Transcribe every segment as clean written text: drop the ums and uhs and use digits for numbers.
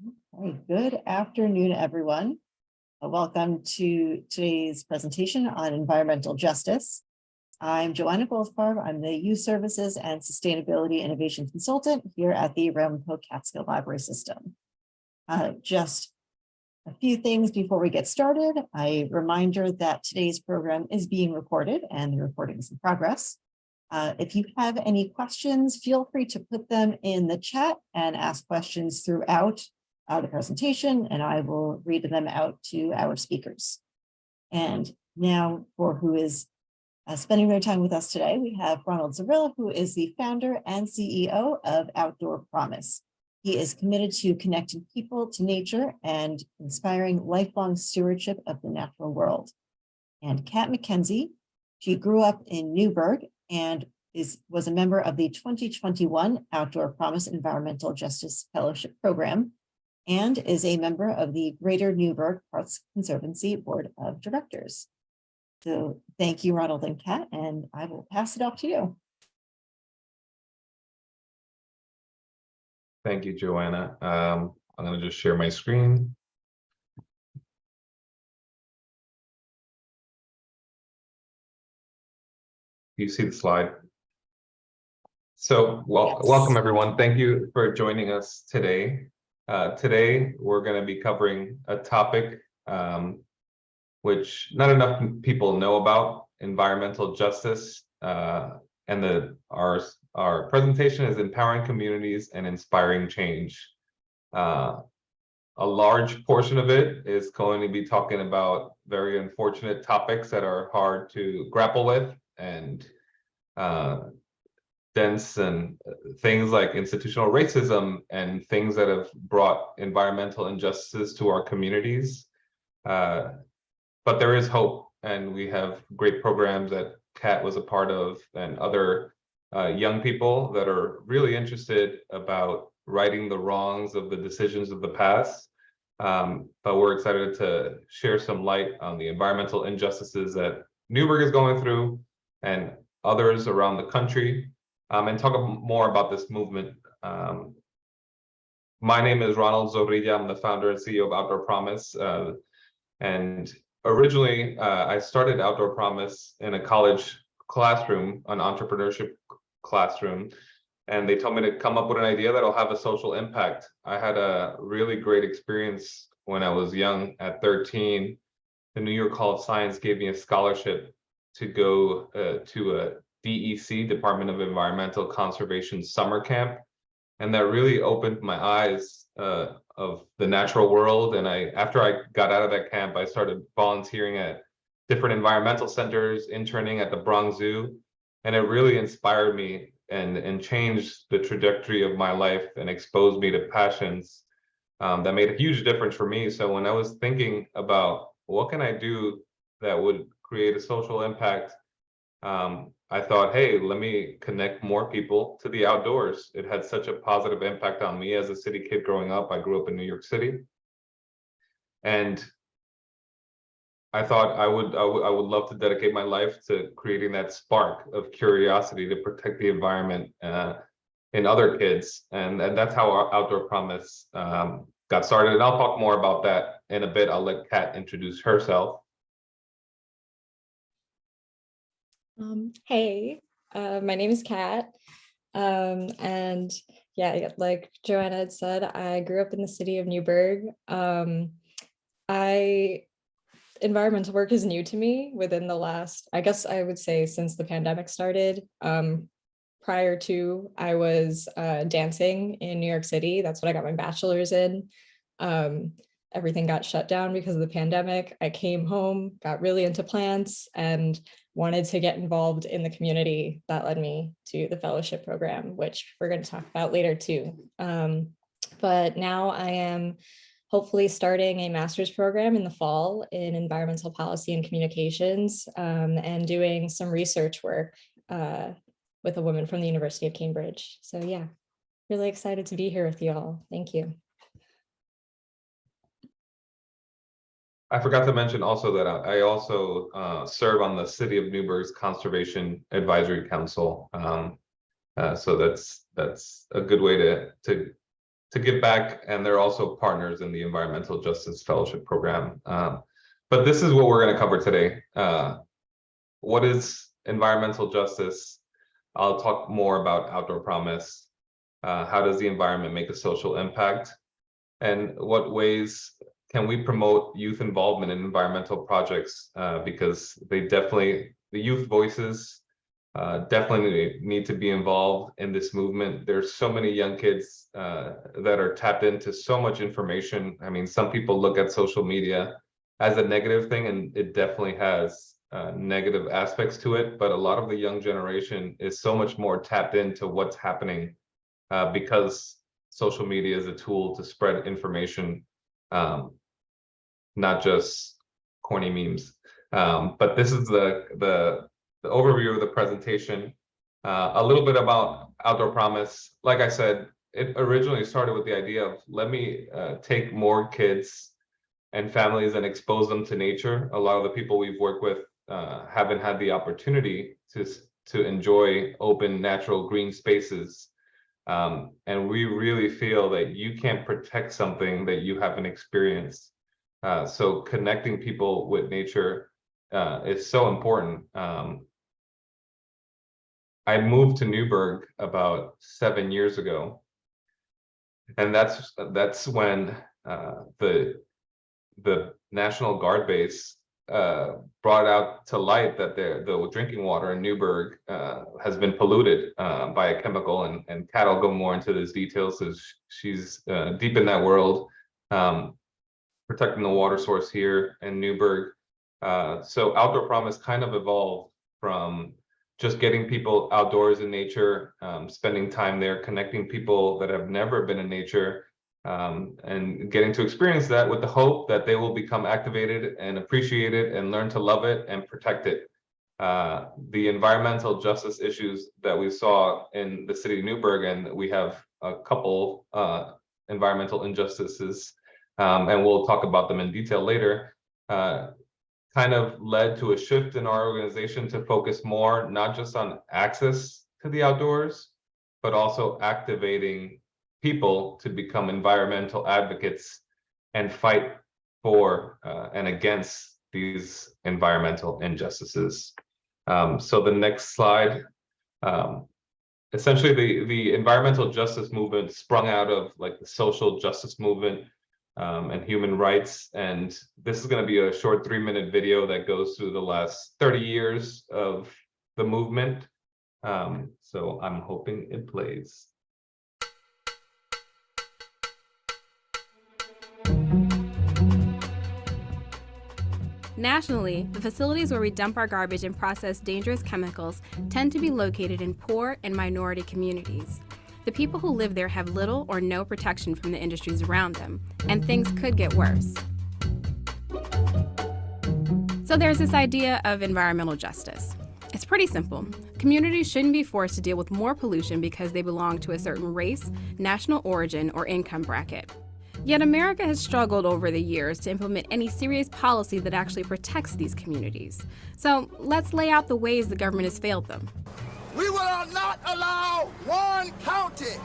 Hey, good afternoon, everyone. Welcome to today's presentation on environmental justice. I'm Joanna Goldfarb. I'm the Youth Services and Sustainability Innovation Consultant here at the Ramapo Catskill Library System. Just a few things before we get started. A reminder that today's program is being recorded and the recording is in progress. If you have any questions, feel free to put them in the chat and ask questions throughout the presentation, and I will read them out to our speakers. And now for who is spending their time with us today, we have Ronald Zarilla, who is the founder and CEO of Outdoor Promise. He is committed to connecting people to nature and inspiring lifelong stewardship of the natural world. And Kat McKenzie, she grew up in Newburgh and was a member of the 2021 Outdoor Promise Environmental Justice Fellowship Program and is a member of the Greater Newburgh Parks Conservancy Board of Directors. So thank you, Ronald and Kat, and I will pass it off to you. Thank you, Joanna. I'm going to just share my screen. You see the slide. So, welcome everyone. Thank you for joining us today. Today, we're going to be covering a topic which not enough people know about: environmental justice. And our presentation is empowering communities and inspiring change. A large portion of it is going to be talking about very unfortunate topics that are hard to grapple with, and dense, and things like institutional racism and things that have brought environmental injustices to our communities. But there is hope, and we have great programs that Kat was a part of, and other young people that are really interested about righting the wrongs of the decisions of the past. But we're excited to share some light on the environmental injustices that Newburgh is going through and others around the country, and talk more about this movement. My name is Ronald Zorrilla. I'm the founder and CEO of Outdoor Promise. And originally, I started Outdoor Promise in a college classroom, an entrepreneurship classroom, and they told me to come up with an idea that'll have a social impact. I had a really great experience when I was young. At 13, the New York Hall of Science gave me a scholarship to go to a DEC, Department of Environmental Conservation summer camp. And that really opened my eyes of the natural world. And after I got out of that camp, I started volunteering at different environmental centers, interning at the Bronx Zoo. And it really inspired me and changed the trajectory of my life and exposed me to passions that made a huge difference for me. So when I was thinking about what can I do that would create a social impact, I thought, hey, let me connect more people to the outdoors. It had such a positive impact on me as a city kid growing up. I grew up in New York City, and I thought I would love to dedicate my life to creating that spark of curiosity to protect the environment in other kids, and that's how our Outdoor Promise got started. And I'll talk more about that in a bit. I'll let Kat introduce herself. Hey, my name is Kat, and yeah, like Joanna had said, I grew up in the city of Newburgh. Environmental work is new to me within the last, I guess I would say, since the pandemic started. Prior to, I was dancing in New York City. That's what I got my bachelor's in. Everything got shut down because of the pandemic. I came home, got really into plants, and wanted to get involved in the community. That led me to the fellowship program, which we're going to talk about later too. But now I am hopefully starting a master's program in the fall in environmental policy and communications, and doing some research work with a woman from the University of Cambridge. So yeah, really excited to be here with you all. Thank you. I forgot to mention also that I also serve on the City of Newburgh's Conservation Advisory Council. So that's a good way to to give back, and they're also partners in the Environmental Justice Fellowship Program. But this is what we're going to cover today. What is environmental justice? I'll talk more about Outdoor Promise. How does the environment make a social impact? And what ways can we promote youth involvement in environmental projects? Because the youth voices definitely need to be involved in this movement. There's so many young kids that are tapped into so much information. I mean, some people look at social media as a negative thing, and it definitely has negative aspects to it. But a lot of the young generation is so much more tapped into what's happening because social media is a tool to spread information, not just corny memes. But this is the overview of the presentation. A little bit about Outdoor Promise. Like I said, it originally started with the idea of let me take more kids and families and expose them to nature. A lot of the people we've worked with haven't had the opportunity to enjoy open, natural, green spaces. And we really feel that you can't protect something that you haven't experienced. So connecting people with nature is so important. I moved to Newburgh about 7 years ago, and that's when the National Guard base brought out to light that the drinking water in Newburgh has been polluted by a chemical, and Kat will go more into these details as she's deep in that world, protecting the water source here in Newburgh. So Outdoor Promise kind of evolved from just getting people outdoors in nature, spending time there, connecting people that have never been in nature, and getting to experience that with the hope that they will become activated and appreciate it and learn to love it and protect it. The environmental justice issues that we saw in the city of Newburgh, and we have a couple environmental injustices, and we'll talk about them in detail later, kind of led to a shift in our organization to focus more, not just on access to the outdoors, but also activating people to become environmental advocates and fight for and against these environmental injustices. So the next slide. Essentially, the environmental justice movement sprung out of like the social justice movement and human rights. And this is going to be a short 3-minute video that goes through the last 30 years of the movement. So I'm hoping it plays. Nationally, the facilities where we dump our garbage and process dangerous chemicals tend to be located in poor and minority communities. The people who live there have little or no protection from the industries around them, and things could get worse. So there's this idea of environmental justice. It's pretty simple. Communities shouldn't be forced to deal with more pollution because they belong to a certain race, national origin, or income bracket. Yet America has struggled over the years to implement any serious policy that actually protects these communities. So let's lay out the ways the government has failed them. We will not allow Warren County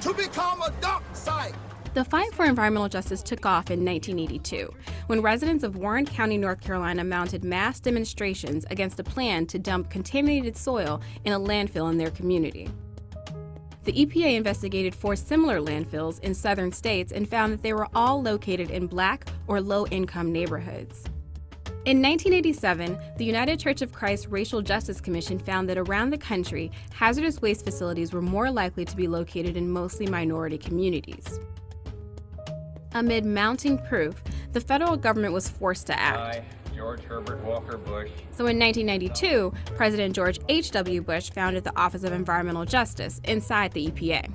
to become a dump site. The fight for environmental justice took off in 1982, when residents of Warren County, North Carolina mounted mass demonstrations against a plan to dump contaminated soil in a landfill in their community. The EPA investigated 4 similar landfills in southern states and found that they were all located in Black or low-income neighborhoods. In 1987, the United Church of Christ Racial Justice Commission found that around the country, hazardous waste facilities were more likely to be located in mostly minority communities. Amid mounting proof, the federal government was forced to act. I, George Herbert Walker Bush. So in 1992, President George H.W. Bush founded the Office of Environmental Justice inside the EPA.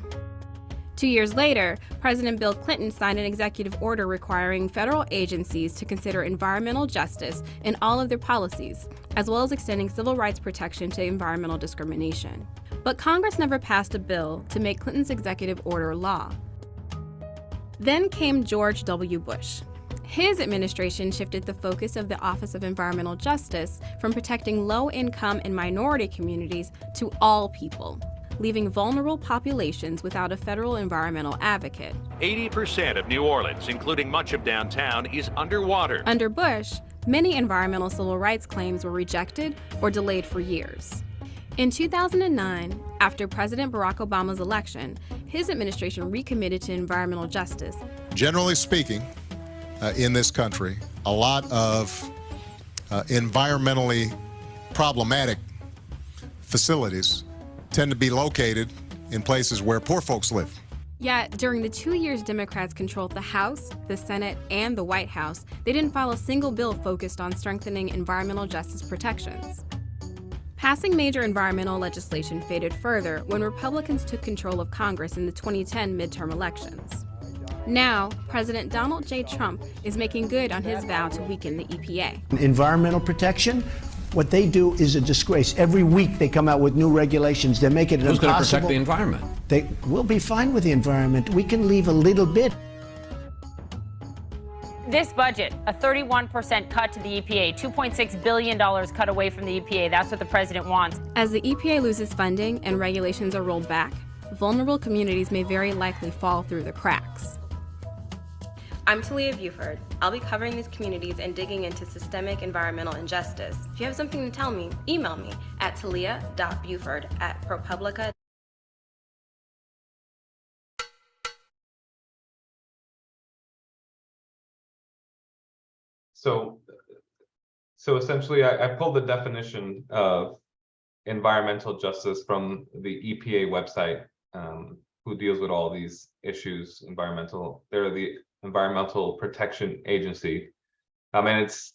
2 years later, President Bill Clinton signed an executive order requiring federal agencies to consider environmental justice in all of their policies, as well as extending civil rights protection to environmental discrimination. But Congress never passed a bill to make Clinton's executive order law. Then came George W. Bush. His administration shifted the focus of the Office of Environmental Justice from protecting low-income and minority communities to all people. leaving vulnerable populations without a federal environmental advocate. 80% of New Orleans, including much of downtown, is underwater. Under Bush, many environmental civil rights claims were rejected or delayed for years. In 2009, after President Barack Obama's election, his administration recommitted to environmental justice. Generally speaking, in this country, a lot of environmentally problematic facilities tend to be located in places where poor folks live. Yet, during the 2 years Democrats controlled the House, the Senate, and the White House, they didn't file a single bill focused on strengthening environmental justice protections. Passing major environmental legislation faded further when Republicans took control of Congress in the 2010 midterm elections. Now, President Donald J. Trump is making good on his vow to weaken the EPA. Environmental protection, what they do is a disgrace. Every week they come out with new regulations. They're making it Who's impossible. going to protect the environment? We'll be fine with the environment. We can leave a little bit. This budget, a 31% cut to the EPA, $2.6 billion cut away from the EPA. That's what the president wants. As the EPA loses funding and regulations are rolled back, vulnerable communities may very likely fall through the cracks. I'm Talia Buford. I'll be covering these communities and digging into systemic environmental injustice. If you have something to tell me, email me at talia.buford@propublica.com. So essentially, I pulled the definition of environmental justice from the EPA website, who deals with all these issues. They're the Environmental Protection Agency, and it's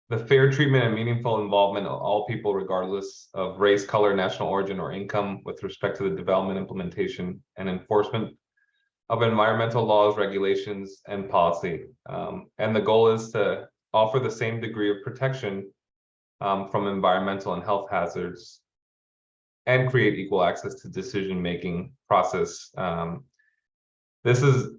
the fair treatment and meaningful involvement of all people, regardless of race, color, national origin, or income, with respect to the development, implementation, and enforcement of environmental laws, regulations, and policy. And the goal is to offer the same degree of protection from environmental and health hazards and create equal access to decision-making process. This has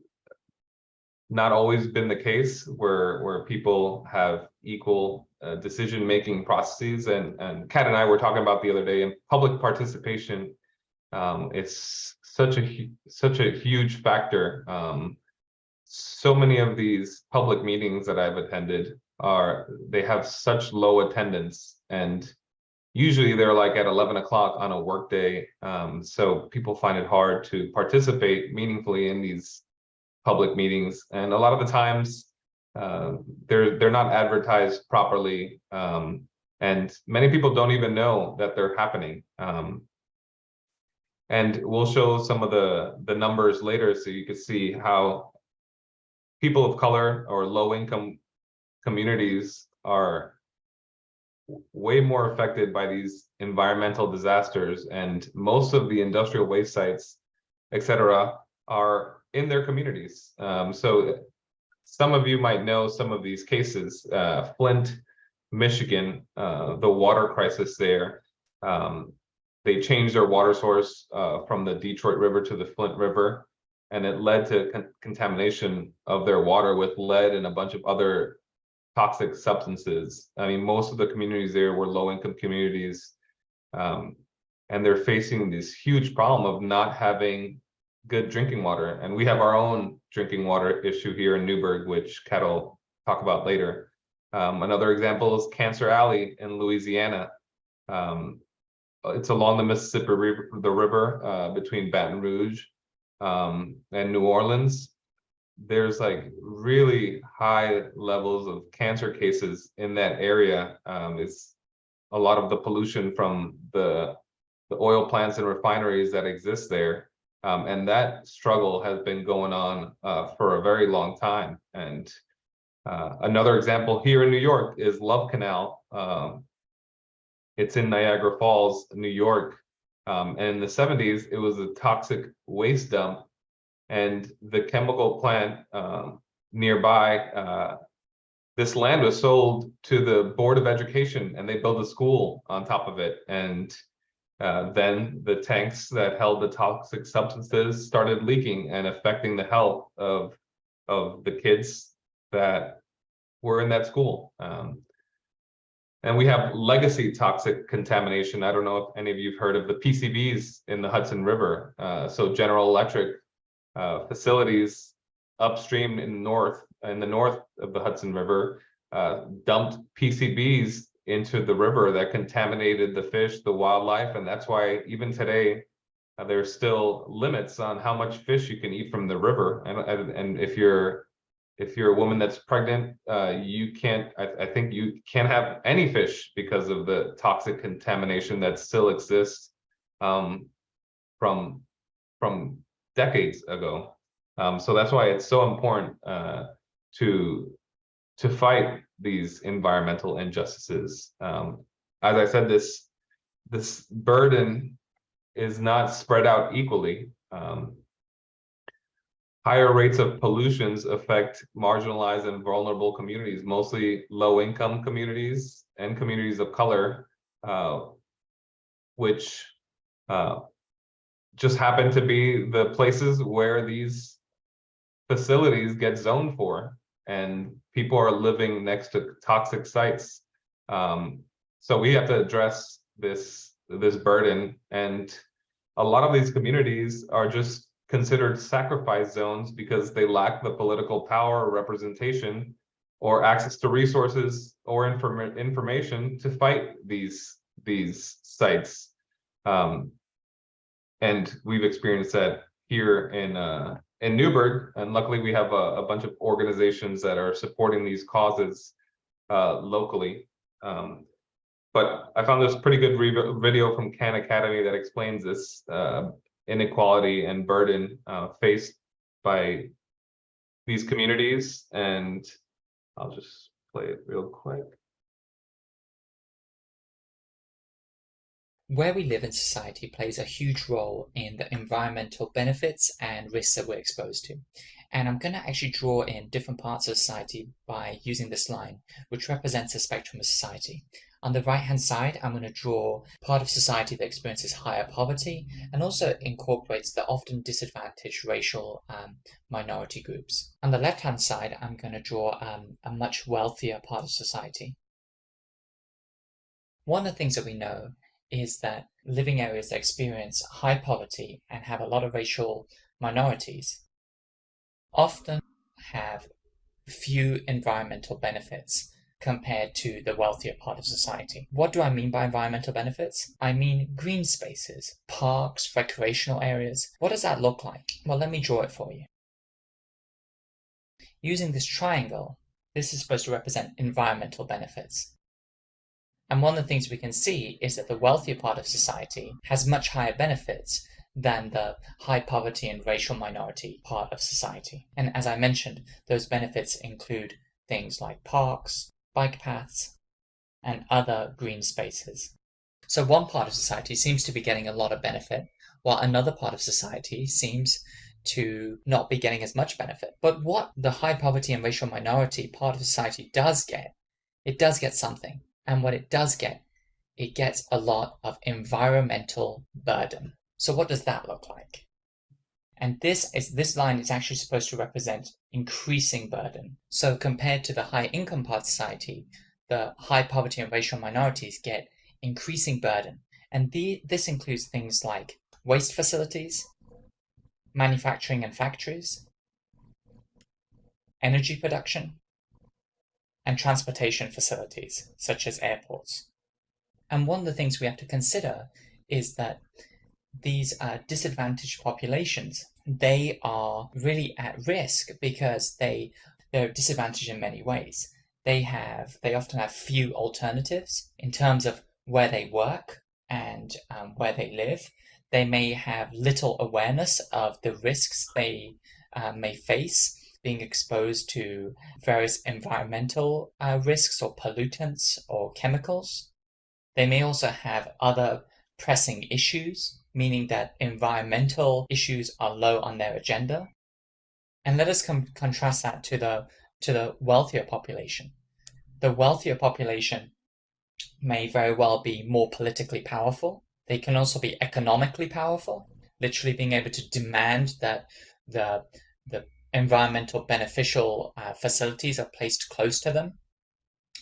not always been the case where people have equal decision-making processes. And Kat and I were talking about the other day, in public participation, it's such a huge factor. So many of these public meetings that I've attended they have such low attendance, and usually they're like at 11 o'clock on a work day. So people find it hard to participate meaningfully in these public meetings, and a lot of the times they're not advertised properly, and many people don't even know that they're happening. And we'll show some of the numbers later, so you can see how people of color or low-income communities are way more affected by these environmental disasters, and most of the industrial waste sites, etc., are in their communities. So some of you might know some of these cases. Flint, Michigan, the water crisis there. They changed their water source from the Detroit River to the Flint River, and it led to contamination of their water with lead and a bunch of other toxic substances. I mean, most of the communities there were low-income communities, and they're facing this huge problem of not having good drinking water. And we have our own drinking water issue here in Newburgh, which Kat will talk about later. Another example is Cancer Alley in Louisiana. It's along the Mississippi River, the river between Baton Rouge and New Orleans. There's like really high levels of cancer cases in that area. It's a lot of the pollution from the oil plants and refineries that exist there. And that struggle has been going on for a very long time. And another example here in New York is Love Canal. It's in Niagara Falls, New York. And in the 70s, it was a toxic waste dump. And the chemical plant nearby, this land was sold to the Board of Education, and they built a school on top of it. And then the tanks that held the toxic substances started leaking and affecting the health of the kids that were in that school. And we have legacy toxic contamination. I don't know if any of you've heard of the PCBs in the Hudson River. So General Electric facilities upstream in the north of the Hudson River dumped PCBs into the river that contaminated the fish, the wildlife, and that's why even today there's still limits on how much fish you can eat from the river. And if you're a woman that's pregnant, you can't. I think you can't have any fish because of the toxic contamination that still exists from decades ago. So that's why it's so important to fight these environmental injustices. As I said, this burden is not spread out equally. Higher rates of pollutions affect marginalized and vulnerable communities, mostly low-income communities and communities of color, which just happen to be the places where these facilities get zoned for, and people are living next to toxic sites. So we have to address this burden, and a lot of these communities are just considered sacrifice zones because they lack the political power or representation or access to resources or information to fight these sites. And we've experienced that here in Newburgh, and luckily we have a bunch of organizations that are supporting these causes locally. But I found this pretty good video from Khan Academy that explains this inequality and burden faced by these communities, and I'll just play it real quick. Where we live in society plays a huge role in the environmental benefits and risks that we're exposed to. And I'm going to actually draw in different parts of society by using this line, which represents a spectrum of society. On the right-hand side, I'm going to draw part of society that experiences higher poverty and also incorporates the often disadvantaged racial minority groups. On the left-hand side, I'm going to draw a much wealthier part of society. One of the things that we know is that living areas that experience high poverty and have a lot of racial minorities often have few environmental benefits compared to the wealthier part of society. What do I mean by environmental benefits? I mean green spaces, parks, recreational areas. What does that look like? Well, let me draw it for you. Using this triangle, this is supposed to represent environmental benefits. And one of the things we can see is that the wealthier part of society has much higher benefits than the high poverty and racial minority part of society. And as I mentioned, those benefits include things like parks, bike paths, and other green spaces. So one part of society seems to be getting a lot of benefit, while another part of society seems to not be getting as much benefit. But what the high poverty and racial minority part of society does get, it does get something. And what it does get, it gets a lot of environmental burden. So what does that look like? And this line is actually supposed to represent increasing burden. So compared to the high income part of society, the high poverty and racial minorities get increasing burden. And this includes things like waste facilities, manufacturing and factories, energy production, and transportation facilities, such as airports. And one of the things we have to consider is that these disadvantaged populations, they are really at risk because they're disadvantaged in many ways. They often have few alternatives in terms of where they work and where they live. They may have little awareness of the risks they may face being exposed to various environmental risks or pollutants or chemicals. They may also have other pressing issues, meaning that environmental issues are low on their agenda. And let us contrast that to the wealthier population. The wealthier population may very well be more politically powerful. They can also be economically powerful, literally being able to demand that the environmental beneficial facilities are placed close to them.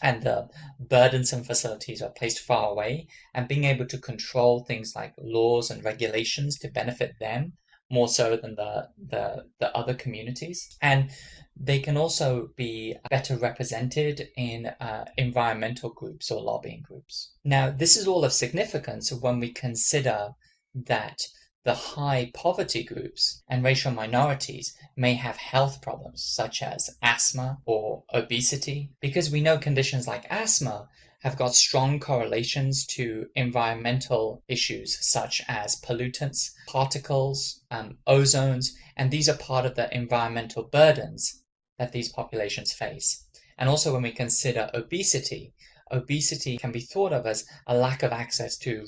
and the burdensome facilities are placed far away, and being able to control things like laws and regulations to benefit them more so than the other communities. And they can also be better represented in environmental groups or lobbying groups. Now, this is all of significance when we consider that the high poverty groups and racial minorities may have health problems such as asthma or obesity, because we know conditions like asthma have got strong correlations to environmental issues such as pollutants, particles, ozones, and these are part of the environmental burdens that these populations face. And also when we consider obesity, obesity can be thought of as a lack of access to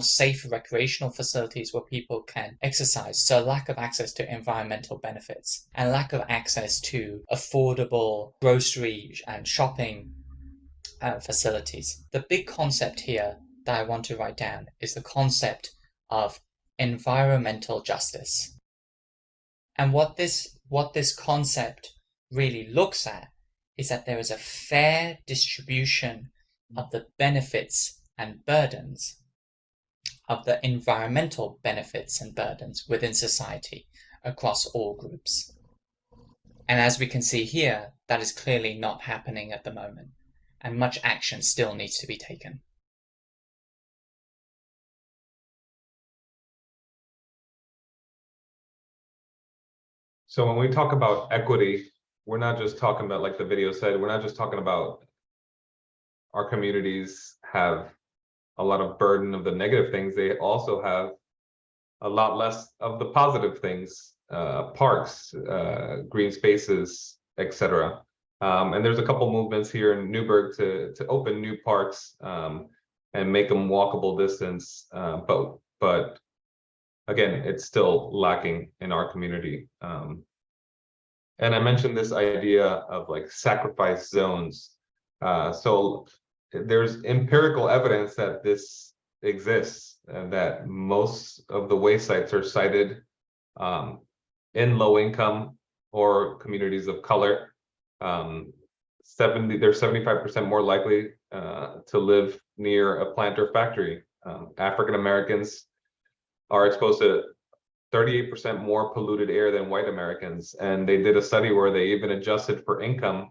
safe recreational facilities where people can exercise. So lack of access to environmental benefits and lack of access to affordable grocery and shopping facilities. The big concept here that I want to write down is the concept of environmental justice. And what this concept really looks at is that there is a fair distribution of the benefits and burdens, of the environmental benefits and burdens within society across all groups. And as we can see here, that is clearly not happening at the moment, and much action still needs to be taken. So when we talk about equity, we're not just talking about, like the video said, we're not just talking about our communities have a lot of burden of the negative things. They also have a lot less of the positive things, parks, green spaces, etc. And there's a couple movements here in Newburgh to open new parks and make them walkable distance. But again, it's still lacking in our community. And I mentioned this idea of like sacrifice zones. So there's empirical evidence that this exists and that most of the waste sites are sited in low income or communities of color. They're 75% more likely to live near a plant or factory. African Americans are exposed to 38% more polluted air than white Americans. And they did a study where they even adjusted for income.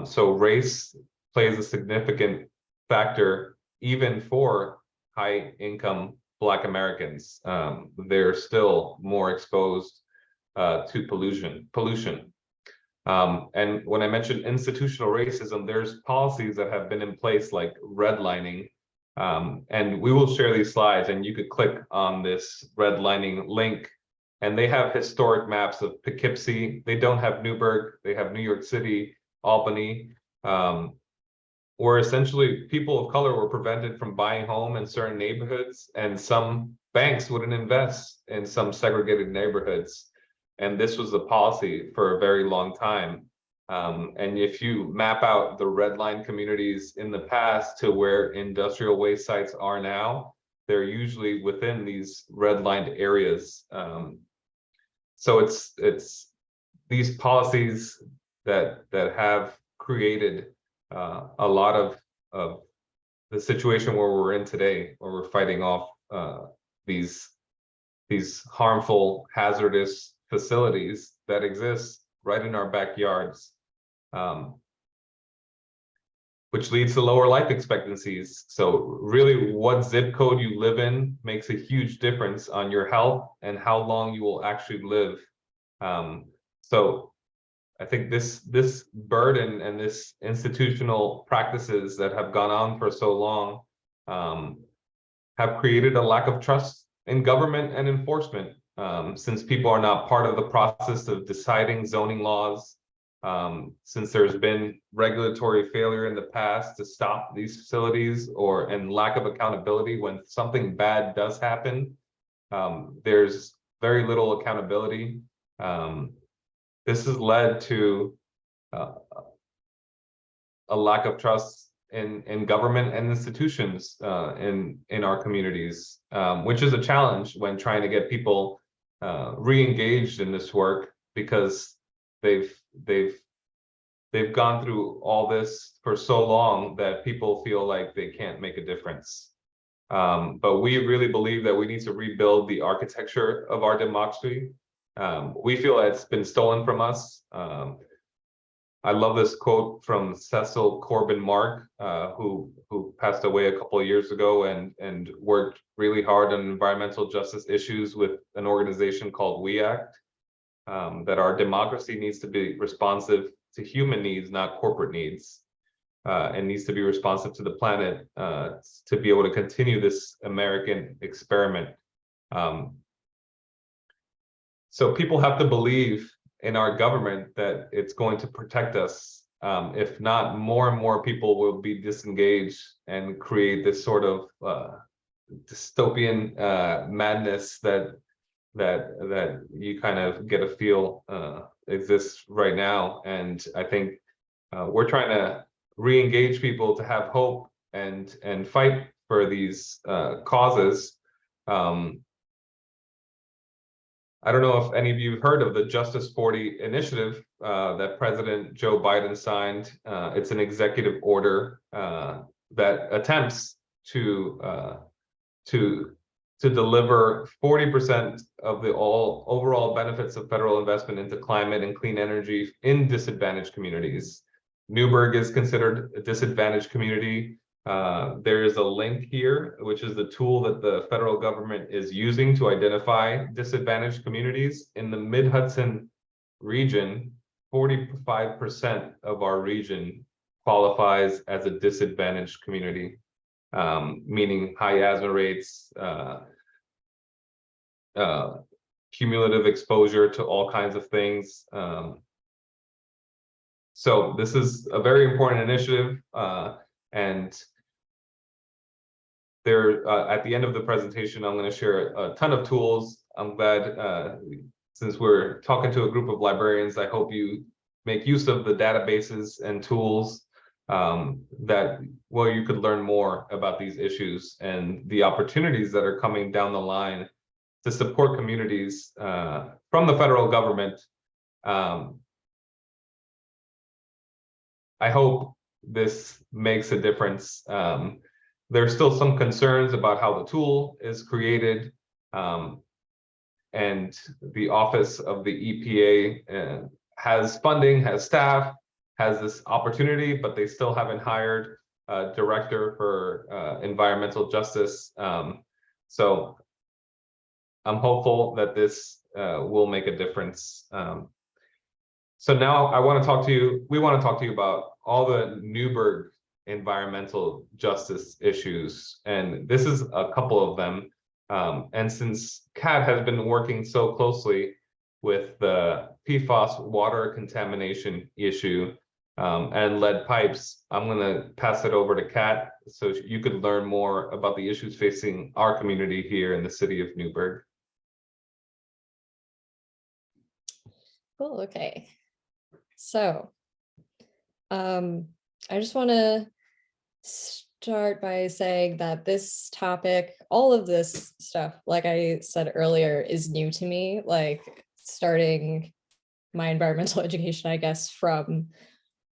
So race plays a significant factor even for high income Black Americans. They're still more exposed to pollution. And when I mentioned institutional racism, there's policies that have been in place like redlining. And we will share these slides and you could click on this redlining link and they have historic maps of Poughkeepsie. They don't have Newburgh, they have New York City, Albany, where essentially people of color were prevented from buying home in certain neighborhoods and some banks wouldn't invest in some segregated neighborhoods. And this was the policy for a very long time. And if you map out the redline communities in the past to where industrial waste sites are now, they're usually within these redlined areas. So it's these policies that have created a lot of the situation where we're in today, where we're fighting off these harmful, hazardous facilities that exist right in our backyards, which leads to lower life expectancies. So really what zip code you live in makes a huge difference on your health and how long you will actually live. So I think this burden and this institutional practices that have gone on for so long have created a lack of trust in government and enforcement. Since people are not part of the process of deciding zoning laws, since there's been regulatory failure in the past to stop these facilities and lack of accountability when something bad does happen, there's very little accountability. This has led to a lack of trust in government and institutions in our communities, which is a challenge when trying to get people re-engaged in this work, because they've they've gone through all this for so long that people feel like they can't make a difference. But we really believe that we need to rebuild the architecture of our democracy. We feel it's been stolen from us. I love this quote from Cecil Corbin Mark, who passed away a couple of years ago and worked really hard on environmental justice issues with an organization called We Act, that our democracy needs to be responsive to human needs, not corporate needs, and needs to be responsive to the planet to be able to continue this American experiment. So people have to believe in our government that it's going to protect us. If not, more and more people will be disengaged and create this sort of dystopian madness that you kind of get a feel exists right now. And I think we're trying to re-engage people to have hope and fight for these causes. I don't know if any of you have heard of the Justice 40 initiative that President Joe Biden signed. It's an executive order that attempts to deliver 40% of the overall benefits of federal investment into climate and clean energy in disadvantaged communities. Newburgh is considered a disadvantaged community. There is a link here, which is the tool that the federal government is using to identify disadvantaged communities. In the Mid-Hudson region, 45% of our region qualifies as a disadvantaged community, meaning high asthma rates, cumulative exposure to all kinds of things. So this is a very important initiative, and there, at the end of the presentation, I'm going to share a ton of tools. I'm glad, since we're talking to a group of librarians, I hope you make use of the databases and tools where you could learn more about these issues and the opportunities that are coming down the line to support communities from the federal government. I hope this makes a difference. There's still some concerns about how the tool is created, and the Office of the EPA has funding, has staff, has this opportunity, but they still haven't hired a director for environmental justice. So I'm hopeful that this will make a difference. So now we want to talk to you about all the Newburgh environmental justice issues, and this is a couple of them. And since Kat has been working so closely with the PFAS water contamination issue and lead pipes, I'm going to pass it over to Kat so you could learn more about the issues facing our community here in the city of Newburgh. Cool. Okay. So I just want to start by saying that this topic, all of this stuff, like I said earlier, is new to me, like starting my environmental education, I guess, from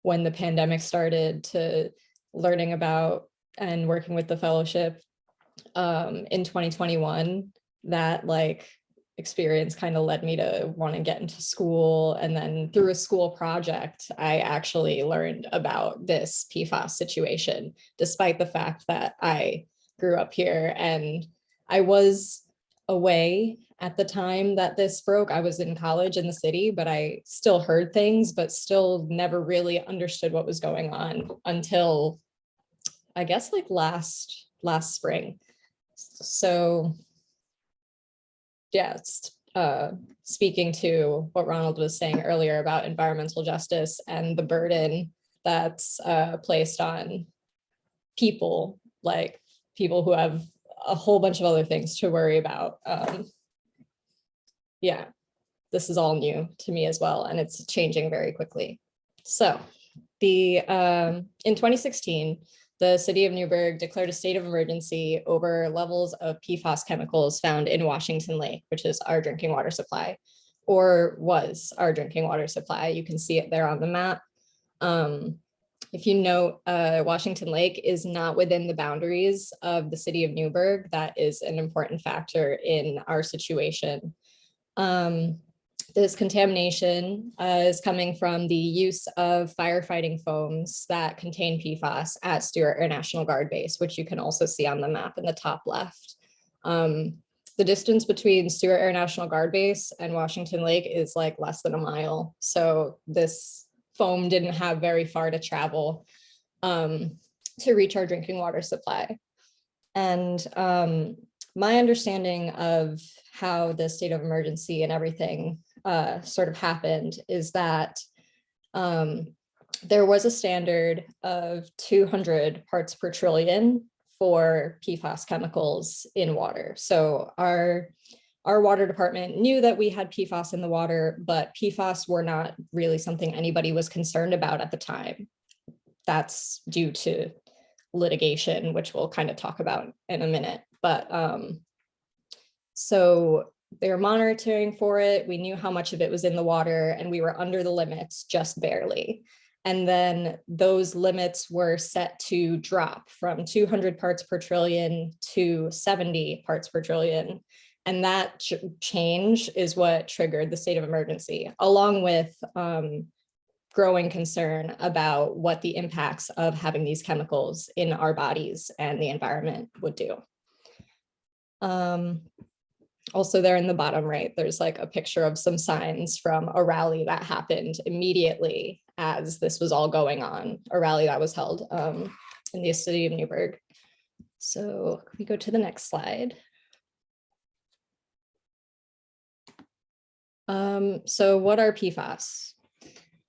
when the pandemic started to learning about and working with the fellowship in 2021. That like experience kind of led me to want to get into school. And then through a school project, I actually learned about this PFAS situation, despite the fact that I grew up here and I was away at the time that this broke. I was in college in the city, but I still heard things, but still never really understood what was going on until I guess like last spring. So yeah, speaking to what Ronald was saying earlier about environmental justice and the burden that's placed on people, like people who have a whole bunch of other things to worry about. Yeah, this is all new to me as well, and it's changing very quickly. So in 2016, the city of Newburgh declared a state of emergency over levels of PFAS chemicals found in Washington Lake, which is our drinking water supply, or was our drinking water supply. You can see it there on the map. If you note, Washington Lake is not within the boundaries of the city of Newburgh. That is an important factor in our situation. This contamination is coming from the use of firefighting foams that contain PFAS at Stewart Air National Guard Base, which you can also see on the map in the top left. The distance between Stewart Air National Guard Base and Washington Lake is like less than a mile. So this foam didn't have very far to travel to reach our drinking water supply. And my understanding of how the state of emergency and everything sort of happened is that there was a standard of 200 parts per trillion for PFAS chemicals in water. So our water department knew that we had PFAS in the water, but PFAS were not really something anybody was concerned about at the time. That's due to litigation, which we'll kind of talk about in a minute. But so they were monitoring for it. We knew how much of it was in the water, and we were under the limits just barely. And then those limits were set to drop from 200 parts per trillion to 70 parts per trillion. And that change is what triggered the state of emergency, along with growing concern about what the impacts of having these chemicals in our bodies and the environment would do. Also there in the bottom right, there's like a picture of some signs from a rally that happened immediately as this was all going on, a rally that was held in the city of Newburgh. So we go to the next slide. So what are PFAS?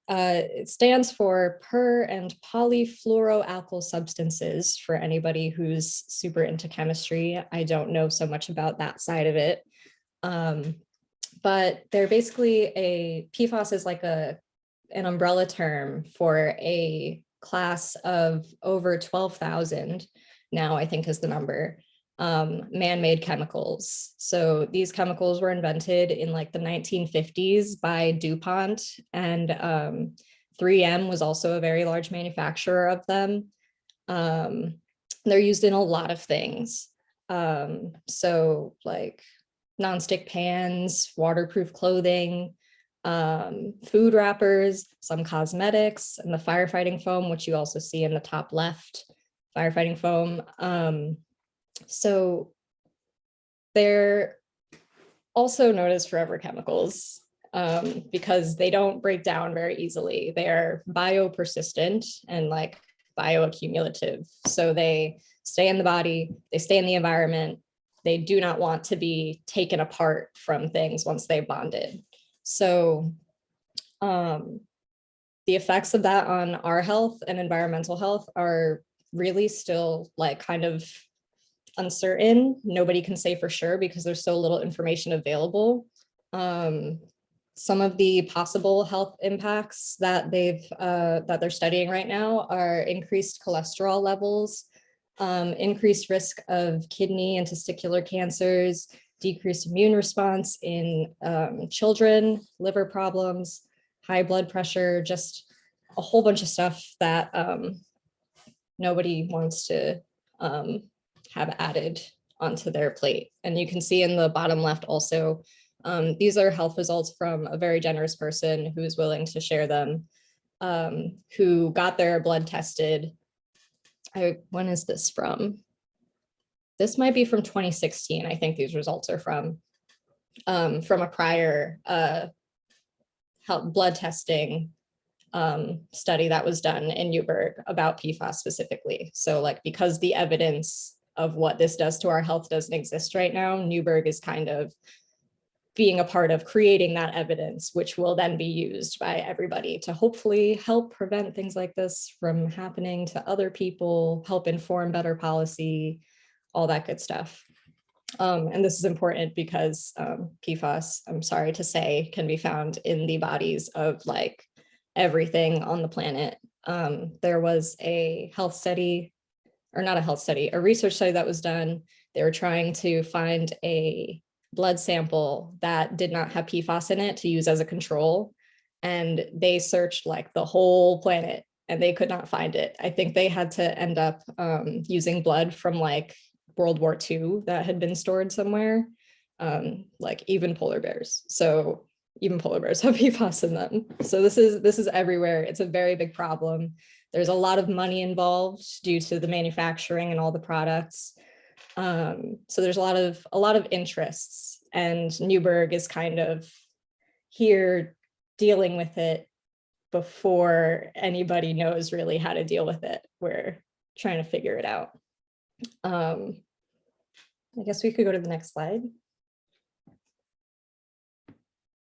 It stands for per and polyfluoroalkyl substances for anybody who's super into chemistry. I don't know so much about that side of it. But they're basically PFAS is like an umbrella term for a class of over 12,000 now, I think is the number, man-made chemicals. So these chemicals were invented in like the 1950s by DuPont, and 3M was also a very large manufacturer of them. They're used in a lot of things. So like nonstick pans, waterproof clothing, food wrappers, some cosmetics, and the firefighting foam, which you also see in the top left, firefighting foam. So they're also known as forever chemicals because they don't break down very easily. They're biopersistent and like bioaccumulative. So they stay in the body, they stay in the environment. They do not want to be taken apart from things once they've bonded. So the effects of that on our health and environmental health are really still like kind of uncertain. Nobody can say for sure because there's so little information available. Some of the possible health impacts that they're studying right now are increased cholesterol levels, increased risk of kidney and testicular cancers, decreased immune response in children, liver problems, high blood pressure, just a whole bunch of stuff that nobody wants to have added onto their plate. And you can see in the bottom left also, these are health results from a very generous person who is willing to share them, who got their blood tested. When is this from? This might be from 2016. I think these results are from a prior blood testing study that was done in Newburgh about PFAS specifically. So like, because the evidence of what this does to our health doesn't exist right now, Newburgh is kind of being a part of creating that evidence, which will then be used by everybody to hopefully help prevent things like this from happening to other people, help inform better policy, all that good stuff. And this is important because PFAS, I'm sorry to say, can be found in the bodies of like everything on the planet. There was a health study, or not a health study, a research study that was done. They were trying to find a blood sample that did not have PFAS in it to use as a control. and they searched like the whole planet and they could not find it. I think they had to end up using blood from like World War II that had been stored somewhere, like even polar bears. So even polar bears have PFAS in them. So this is everywhere. It's a very big problem. There's a lot of money involved due to the manufacturing and all the products. So there's a lot of interests, and Newburgh is kind of here dealing with it before anybody knows really how to deal with it. We're trying to figure it out. I guess we could go to the next slide.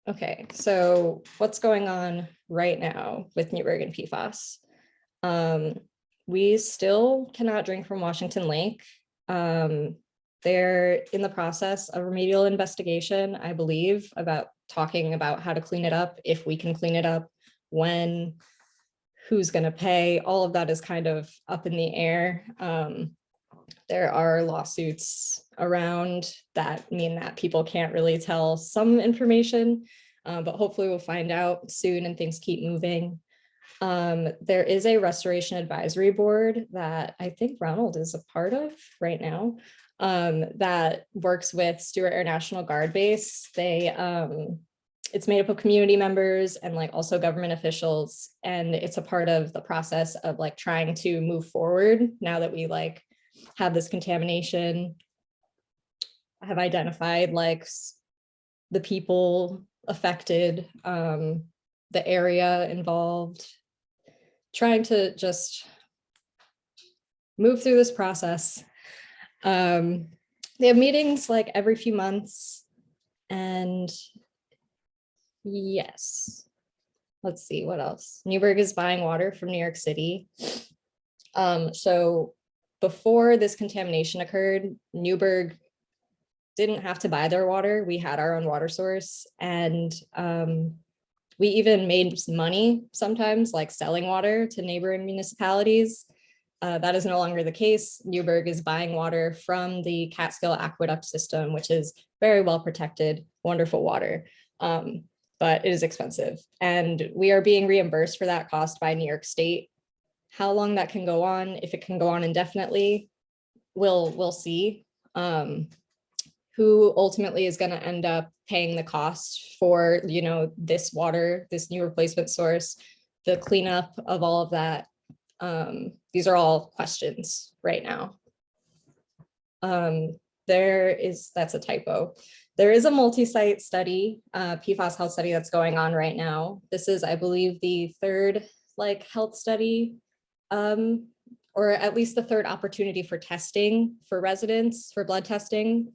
Okay, so what's going on right now with Newburgh and PFAS? We still cannot drink from Washington Lake. They're in the process of remedial investigation, I believe, about talking about how to clean it up, if we can clean it up, when, who's going to pay. All of that is kind of up in the air. There are lawsuits around that mean that people can't really tell some information, but hopefully we'll find out soon and things keep moving. There is a restoration advisory board that I think Ronald is a part of right now, that works with Stewart Air National Guard Base. It's made up of community members and like also government officials, and it's a part of the process of like trying to move forward now that we like have this contamination, have identified like the people affected, the area involved, trying to just move through this process. They have meetings like every few months, and yes, let's see what else. Newburgh is buying water from New York City. So before this contamination occurred, Newburgh didn't have to buy their water. We had our own water source, and we even made money sometimes, like selling water to neighboring municipalities. That is no longer the case. Newburgh is buying water from the Catskill Aqueduct system, which is very well protected, wonderful water, but it is expensive. And we are being reimbursed for that cost by New York State. How long that can go on, if it can go on indefinitely, we'll see. Who ultimately is going to end up paying the cost for, you know, this water, this new replacement source, the cleanup of all of that. These are all questions right now. That's a typo. There is a multi-site study, PFAS health study that's going on right now. This is, I believe, the third like health study, or at least the third opportunity for testing for residents, for blood testing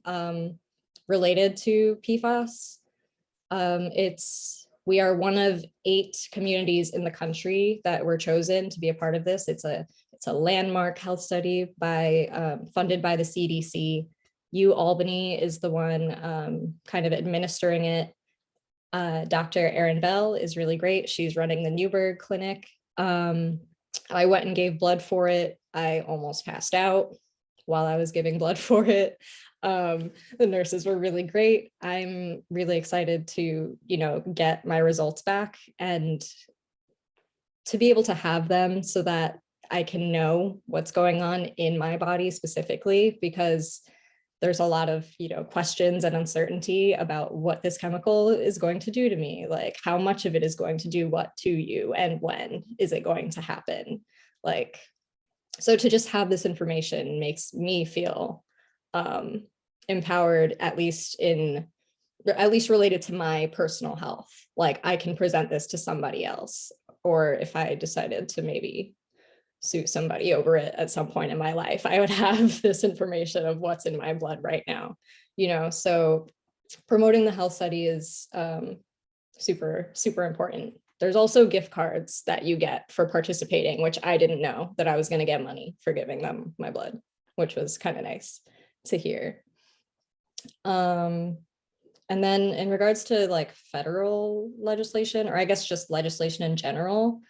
related to PFAS. We are one of 8 communities in the country that were chosen to be a part of this. It's a landmark health study funded by the CDC. UAlbany is the one kind of administering it. Dr. Erin Bell is really great. She's running the Newburgh Clinic. I went and gave blood for it. I almost passed out while I was giving blood for it. The nurses were really great. I'm really excited to, you know, get my results back and to be able to have them so that I can know what's going on in my body specifically, because there's a lot of, you know, questions and uncertainty about what this chemical is going to do to me, like how much of it is going to do what to you and when is it going to happen. Like, so to just have this information makes me feel empowered, at least related to my personal health. Like I can present this to somebody else, or if I decided to maybe sue somebody over it at some point in my life, I would have this information of what's in my blood right now, you know. So promoting the health study is super, super important. There's also gift cards that you get for participating, which I didn't know that I was going to get money for giving them my blood, which was kind of nice to hear. And then in regards to like federal legislation, or I guess just legislation in general,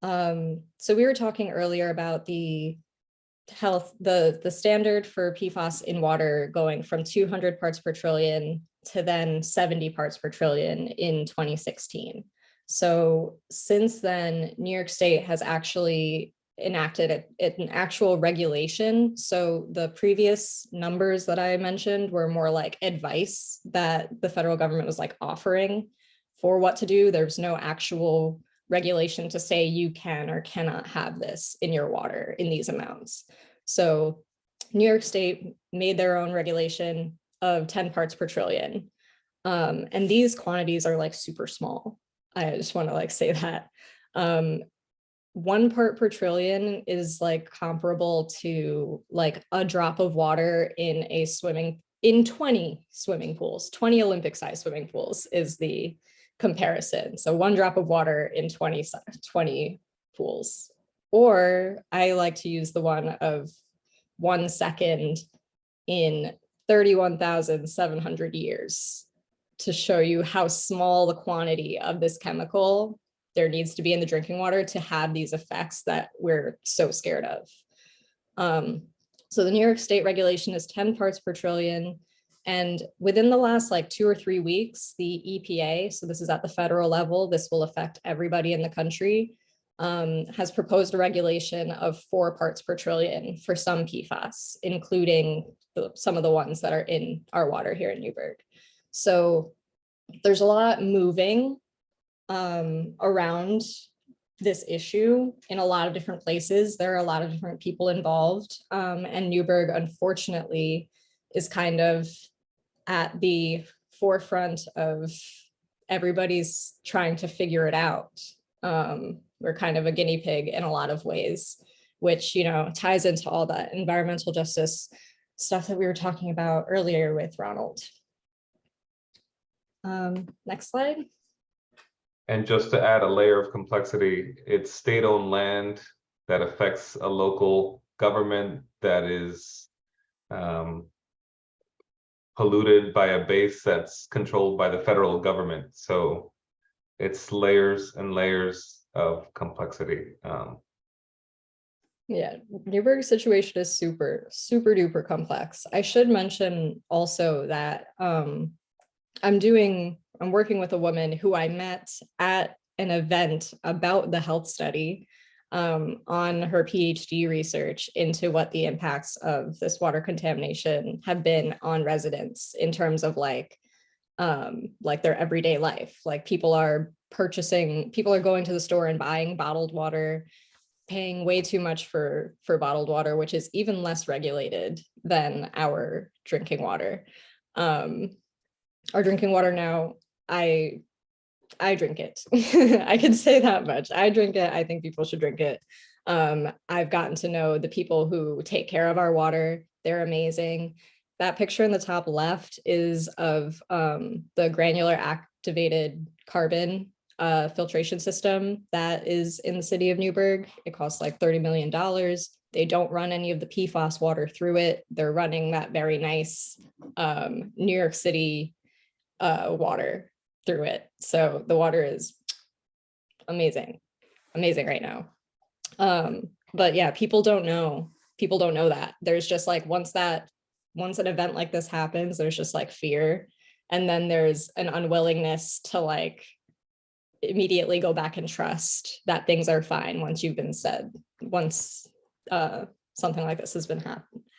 so we were talking earlier about the standard for PFAS in water going from 200 parts per trillion to then 70 parts per trillion in 2016. So since then, New York State has actually enacted an actual regulation. So the previous numbers that I mentioned were more like advice that the federal government was like offering for what to do. There's no actual regulation to say you can or cannot have this in your water in these amounts. So New York State made their own regulation of 10 parts per trillion. And these quantities are like super small. I just want to like say that. 1 part per trillion is like comparable to like a drop of water in 20 swimming pools. 20 Olympic sized swimming pools is the comparison. So 1 drop of water in 20 pools. Or I like to use the one of 1 second in 31,700 years to show you how small the quantity of this chemical there needs to be in the drinking water to have these effects that we're so scared of. So the New York State regulation is 10 parts per trillion. And within the last like 2 or 3 weeks, the EPA, so this is at the federal level, this will affect everybody in the country, has proposed a regulation of 4 parts per trillion for some PFAS, including some of the ones that are in our water here in Newburgh. So there's a lot moving around this issue in a lot of different places. There are a lot of different people involved, and Newburgh, unfortunately, is kind of at the forefront of everybody's trying to figure it out. We're kind of a guinea pig in a lot of ways, which, you know, ties into all that environmental justice stuff that we were talking about earlier with Ronald. Next slide. And just to add a layer of complexity, it's state-owned land that affects a local government that is polluted by a base that's controlled by the federal government. So it's layers and layers of complexity. Yeah, Newburgh's situation is super, super duper complex. I should mention also that I'm working with a woman who I met at an event about the health study on her PhD research into what the impacts of this water contamination have been on residents in terms of like their everyday life. Like people are going to the store and buying bottled water, paying way too much for bottled water, which is even less regulated than our drinking water. Our drinking water now, I drink it. I can say that much. I drink it. I think people should drink it. I've gotten to know the people who take care of our water. They're amazing. That picture in the top left is of the granular activated carbon filtration system that is in the city of Newburgh. It costs like $30 million. They don't run any of the PFAS water through it. They're running that very nice New York City water through it. So the water is amazing right now. But yeah, people don't know that. There's just like, once an event like this happens, there's just like fear. And then there's an unwillingness to like immediately go back and trust that things are fine once something like this has been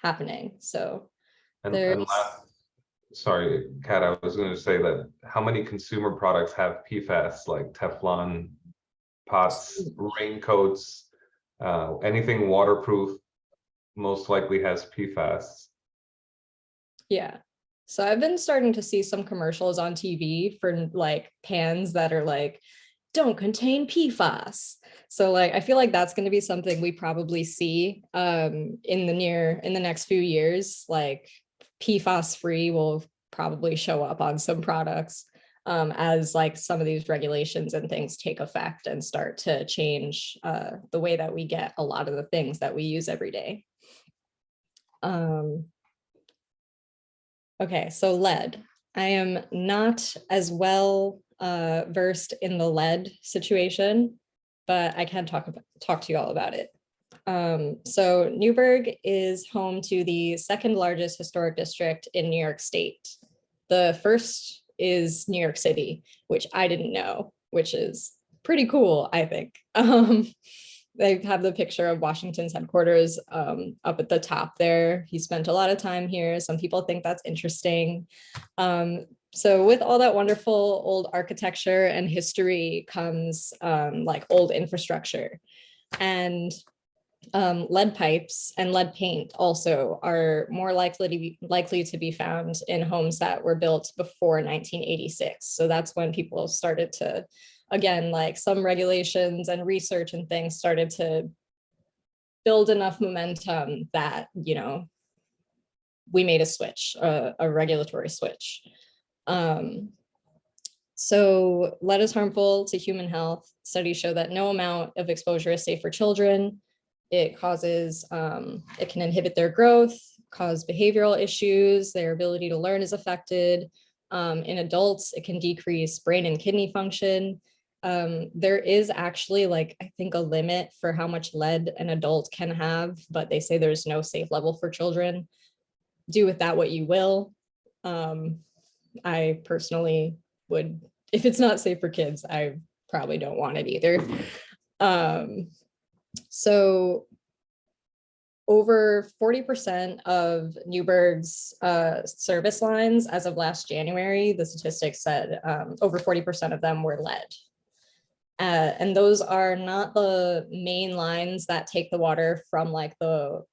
happening. So sorry, Kat, I was going to say that how many consumer products have PFAS, like Teflon pots, raincoats, anything waterproof most likely has PFAS. Yeah. So I've been starting to see some commercials on TV for like pans that are like, don't contain PFAS. So like, I feel like that's going to be something we probably see in the next few years. Like PFAS free will probably show up on some products as like some of these regulations and things take effect and start to change the way that we get a lot of the things that we use every day. Okay, so lead. I am not as well versed in the lead situation, but I can talk to you all about it. So Newburgh is home to the second largest historic district in New York State. The first is New York City, which I didn't know, which is pretty cool, I think. They have the picture of Washington's headquarters up at the top there. He spent a lot of time here. Some people think that's interesting. So with all that wonderful old architecture and history comes like old infrastructure, and lead pipes and lead paint also are more likely to be found in homes that were built before 1986. So that's when people started to, again, like some regulations and research and things started to build enough momentum that, you know, we made a switch, a regulatory switch. So lead is harmful to human health. Studies show that no amount of exposure is safe for children. It causes, it can inhibit their growth, cause behavioral issues, their ability to learn is affected. In adults, it can decrease brain and kidney function. There is actually, like, I think a limit for how much lead an adult can have, but they say there's no safe level for children. Do with that what you will. I personally would, if it's not safe for kids, I probably don't want it either. So over 40% of Newburgh's service lines as of last January, the statistics said over 40% of them were lead. And those are not the main lines that take the water from like the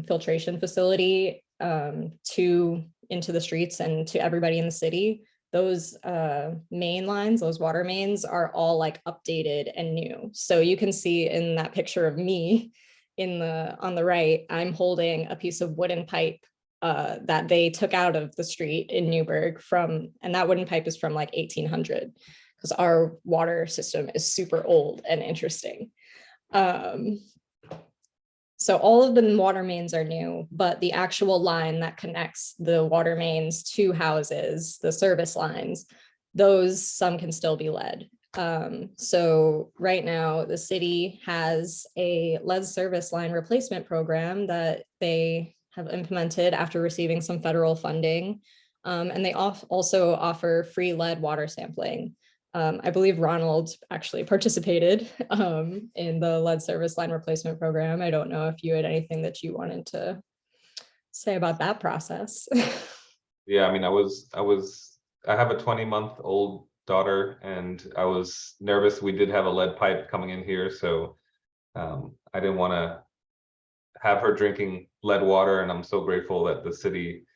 filtration facility into the streets and to everybody in the city. Those main lines, those water mains are all like updated and new. So you can see in that picture of me on the right, I'm holding a piece of wooden pipe that they took out of the street in Newburgh and that wooden pipe is from like 1800, because our water system is super old and interesting. So all of the water mains are new, but the actual line that connects the water mains to houses, the service lines, some can still be lead. So right now the city has a lead service line replacement program that they have implemented after receiving some federal funding. And they also offer free lead water sampling. I believe Ronald actually participated in the lead service line replacement program. I don't know if you had anything that you wanted to say about that process. Yeah, I mean, I have a 20-month-old daughter, and I was nervous. We did have a lead pipe coming in here, so I didn't want to have her drinking lead water, and I'm so grateful that the city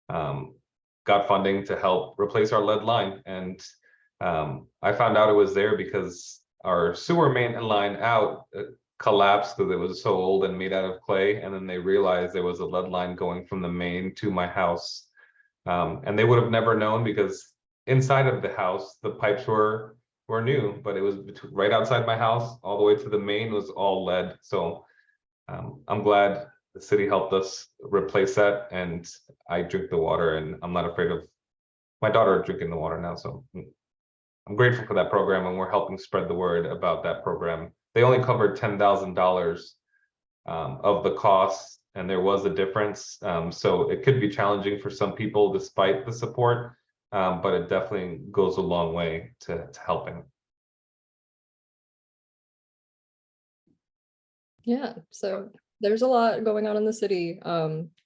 got funding to help replace our lead line. And I found out it was there because our sewer main line out collapsed because it was so old and made out of clay. And then they realized there was a lead line going from the main to my house. And they would have never known because inside of the house, the pipes were new, but it was right outside my house, all the way to the main was all lead. So I'm glad the city helped us replace that. And I drink the water, and I'm not afraid of my daughter drinking the water now. So I'm grateful for that program, and we're helping spread the word about that program. They only covered $10,000 of the costs, and there was a difference. So it could be challenging for some people despite the support, but it definitely goes a long way to helping. Yeah, so there's a lot going on in the city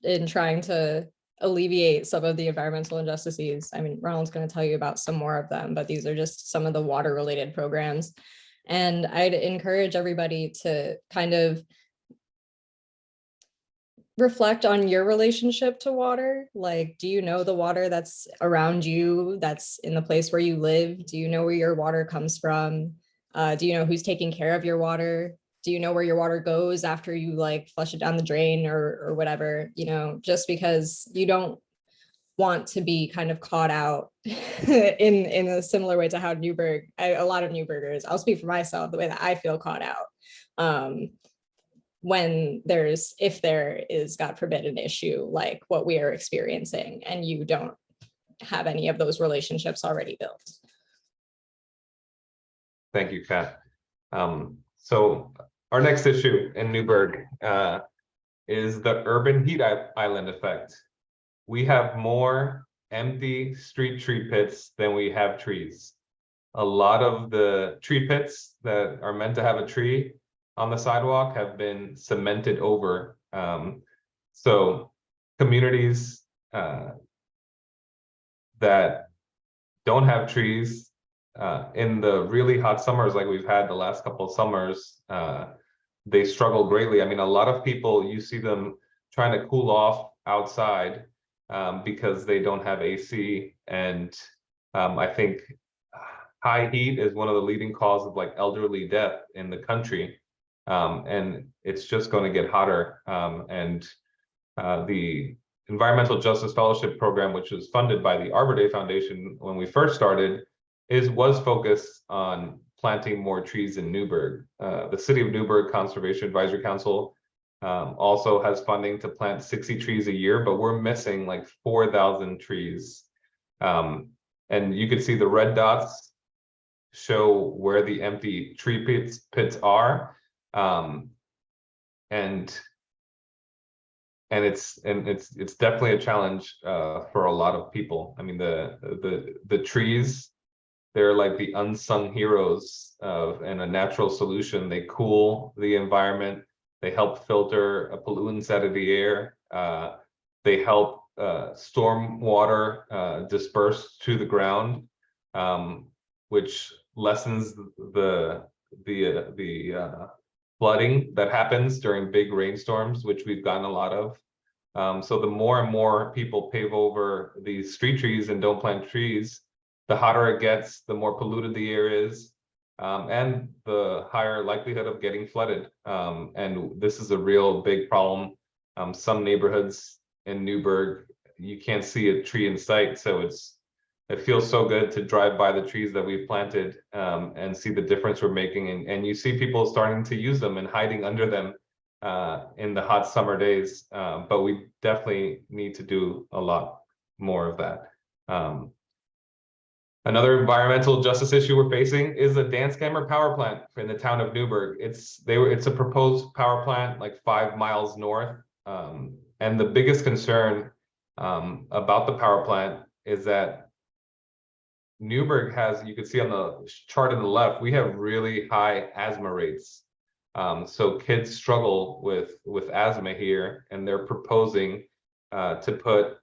in trying to alleviate some of the environmental injustices. I mean, Ronald's going to tell you about some more of them, but these are just some of the water related programs. And I'd encourage everybody to kind of reflect on your relationship to water. Like, do you know the water that's around you, that's in the place where you live? Do you know where your water comes from? Do you know who's taking care of your water? Do you know where your water goes after you like flush it down the drain or whatever? You know, just because you don't want to be kind of caught out in a similar way to how Newburgh, a lot of Newburghers, I'll speak for myself, the way that I feel caught out when if there is, God forbid, an issue like what we are experiencing and you don't have any of those relationships already built. Thank you, Kat. So our next issue in Newburgh is the urban heat island effect. We have more empty street tree pits than we have trees. a lot of the tree pits that are meant to have a tree on the sidewalk have been cemented over. So communities that don't have trees in the really hot summers like we've had the last couple of summers, they struggle greatly. I mean, a lot of people, you see them trying to cool off outside because they don't have AC. And I think high heat is one of the leading causes of like elderly death in the country. And it's just going to get hotter. The Environmental Justice Fellowship Program, which was funded by the Arbor Day Foundation when we first started, was focused on planting more trees in Newburgh. The City of Newburgh Conservation Advisory Council also has funding to plant 60 trees a year, but we're missing like 4,000 trees. And you can see the red dots show where the empty tree pits are. And it's definitely a challenge for a lot of people. I mean, the trees, they're like the unsung heroes and a natural solution. They cool the environment. They help filter pollutants out of the air. They help storm water disperse to the ground, which lessens the flooding that happens during big rainstorms, which we've gotten a lot of. So the more and more people pave over these street trees and don't plant trees, the hotter it gets, the more polluted the air is, and the higher likelihood of getting flooded. And this is a real big problem. Some neighborhoods in Newburgh, you can't see a tree in sight. So it feels so good to drive by the trees that we've planted and see the difference we're making. And you see people starting to use them and hiding under them in the hot summer days. But we definitely need to do a lot more of that. Another environmental justice issue we're facing is the Danskamer power plant in the town of Newburgh. It's a proposed power plant like 5 miles north. And the biggest concern about the power plant is that Newburgh has, you can see on the chart on the left, we have really high asthma rates. So kids struggle with asthma here, and they're proposing to put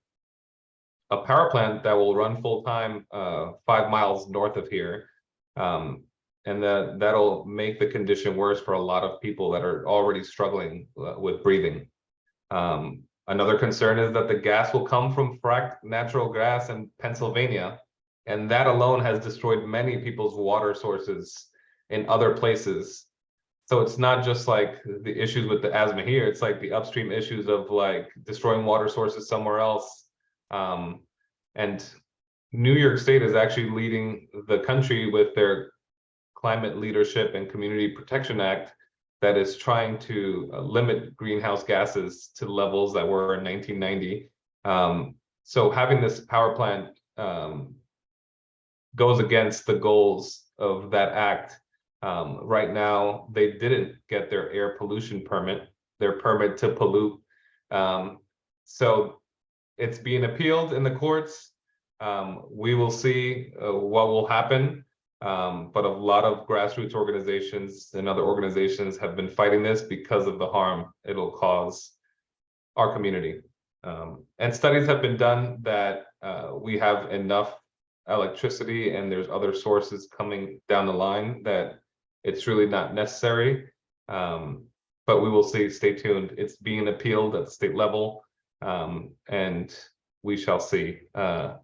a power plant that will run full time 5 miles north of here. And that'll make the condition worse for a lot of people that are already struggling with breathing. Another concern is that the gas will come from fracked natural gas in Pennsylvania. And that alone has destroyed many people's water sources in other places. So it's not just like the issues with the asthma here, it's like the upstream issues of like destroying water sources somewhere else. And New York State is actually leading the country with their Climate Leadership and Community Protection Act that is trying to limit greenhouse gases to levels that were in 1990. So having this power plant goes against the goals of that act. Right now, they didn't get their air pollution permit, their permit to pollute. So it's being appealed in the courts. We will see what will happen. But a lot of grassroots organizations and other organizations have been fighting this because of the harm it'll cause our community. And studies have been done that we have enough electricity and there's other sources coming down the line that it's really not necessary. But we will see, stay tuned. It's being appealed at the state level, and we shall see. The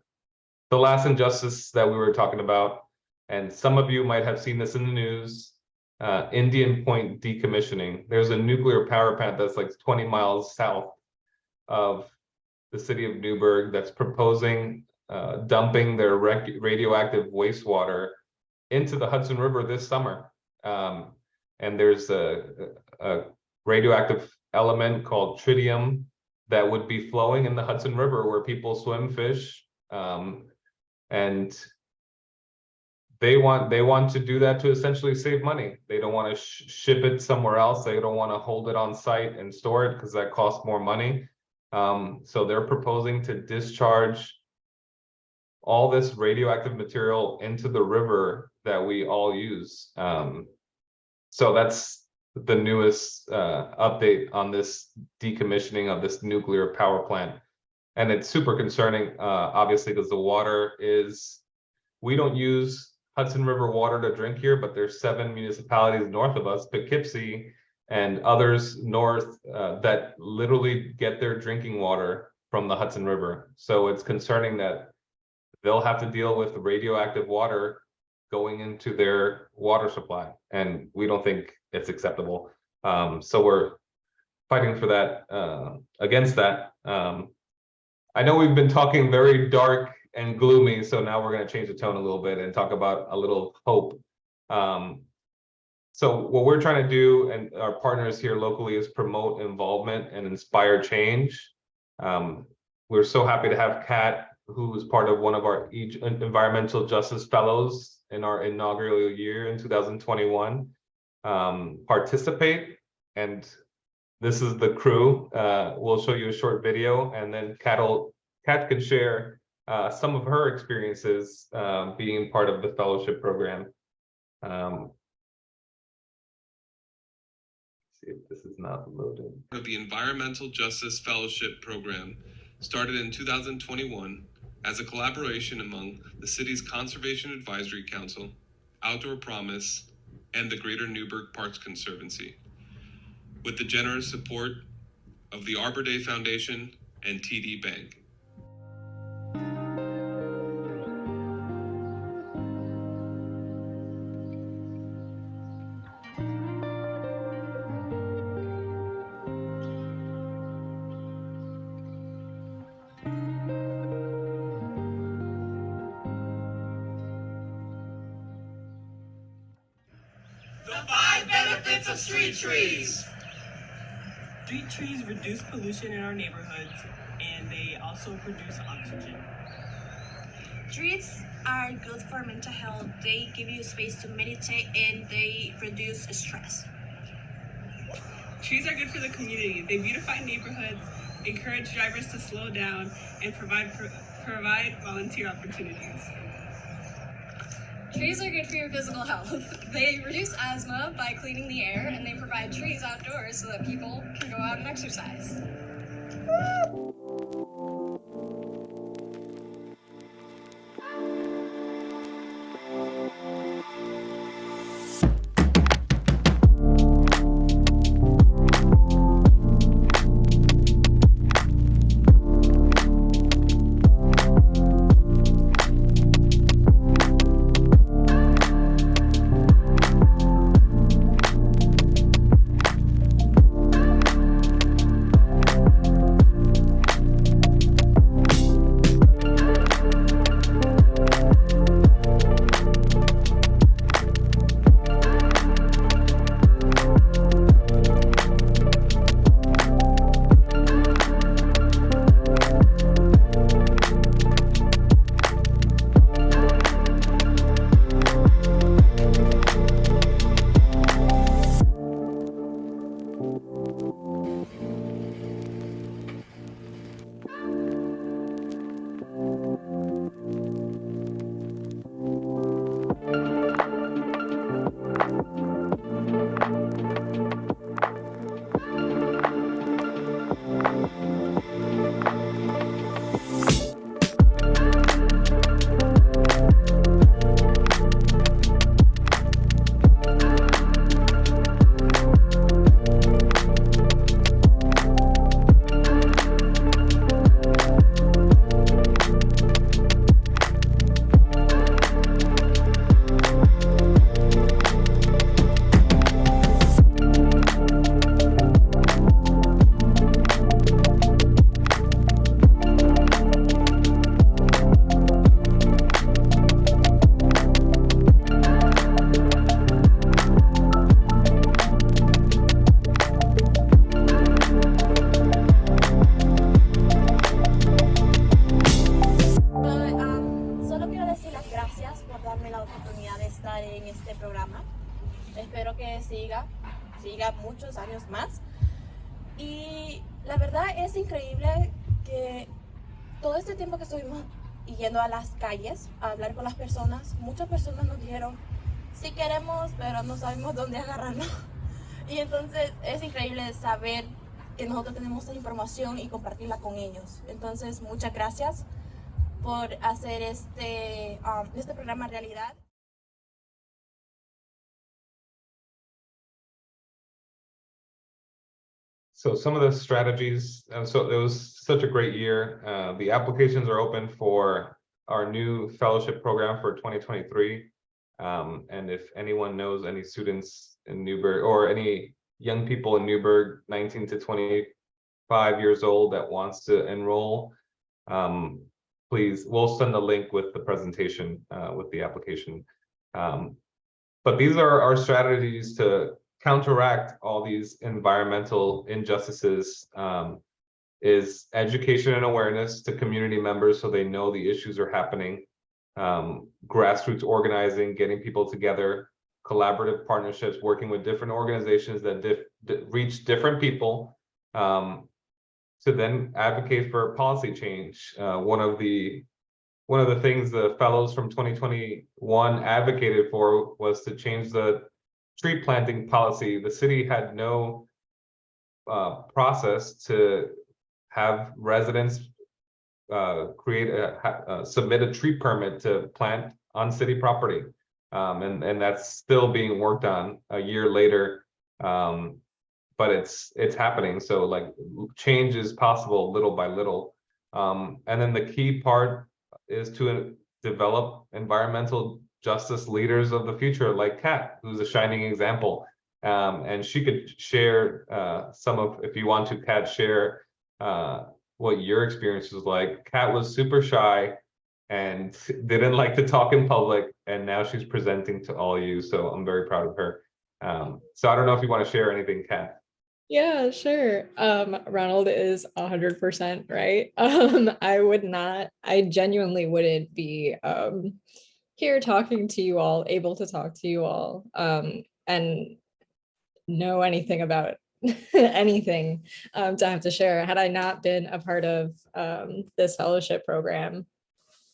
last injustice that we were talking about, and some of you might have seen this in the news, Indian Point decommissioning. There's a nuclear power plant that's like 20 miles south of the city of Newburgh that's proposing dumping their radioactive wastewater into the Hudson River this summer. And there's a radioactive element called tritium that would be flowing in the Hudson River where people swim, fish, and they want to do that to essentially save money. They don't want to ship it somewhere else. They don't want to hold it on site and store it because that costs more money. So they're proposing to discharge all this radioactive material into the river that we all use. So that's the newest update on this decommissioning of this nuclear power plant. And it's super concerning, obviously, because the water is, we don't use Hudson River water to drink here, but there's 7 municipalities north of us, Poughkeepsie and others north, that literally get their drinking water from the Hudson River. So it's concerning that they'll have to deal with radioactive water going into their water supply, and we don't think it's acceptable. So we're fighting for that, against that. I know we've been talking very dark and gloomy, so now we're going to change the tone a little bit and talk about a little hope. So what we're trying to do, and our partners here locally, is promote involvement and inspire change. We're so happy to have Kat, who is part of one of our environmental justice fellows in our inaugural year in 2021, participate. And this is the crew. We'll show you a short video, and then Kat can share some of her experiences being part of the fellowship program. See if this is not loaded. The Environmental Justice Fellowship Program started in 2021 as a collaboration among the city's Conservation Advisory Council, Outdoor Promise, and the Greater Newburgh Parks Conservancy, with the generous support of the Arbor Day Foundation and TD Bank. Street trees. Street trees reduce pollution in our neighborhoods, and they also produce oxygen. Trees are good for mental health. They give you space to meditate, and they reduce stress. Trees are good for the community. They beautify neighborhoods, encourage drivers to slow down, and provide volunteer opportunities. Trees are good for your physical health. They reduce asthma by cleaning the air, and they provide trees outdoors so that people can go out and exercise. siga muchos años más. Y la verdad es increíble que todo este tiempo que estuvimos yendo a las calles a hablar con las personas. Muchas personas nos dijeron, sí queremos, pero no sabemos dónde agarrarlo. Y entonces es increíble saber que nosotros tenemos esa información y compartirla con ellos. Entonces, muchas gracias por hacer este programa realidad. So some of the strategies, so it was such a great year. The applications are open for our new fellowship program for 2023. And if anyone knows any students in Newburgh or any young people in Newburgh, 19 to 25 years old that wants to enroll, please, we'll send a link with the presentation with the application. But these are our strategies to counteract all these environmental injustices, is education and awareness to community members so they know the issues are happening, grassroots organizing, getting people together, collaborative partnerships, working with different organizations that reach different people, to then advocate for policy change. One of the things the fellows from 2021 advocated for was to change the tree planting policy. The city had no process to have residents submit a tree permit to plant on city property, and that's still being worked on a year later, but it's happening. So like change is possible little by little, and then the key part is to develop environmental justice leaders of the future, like Kat, who's a shining example. And she could share if you want to, Kat, share what your experience was like. Kat was super shy and didn't like to talk in public, and now she's presenting to all you. So I'm very proud of her. So I don't know if you want to share anything, Kat. Yeah, sure. Ronald is 100% right. I genuinely wouldn't be here talking to you all, able to talk to you all, and know anything about anything to have to share had I not been a part of this fellowship program.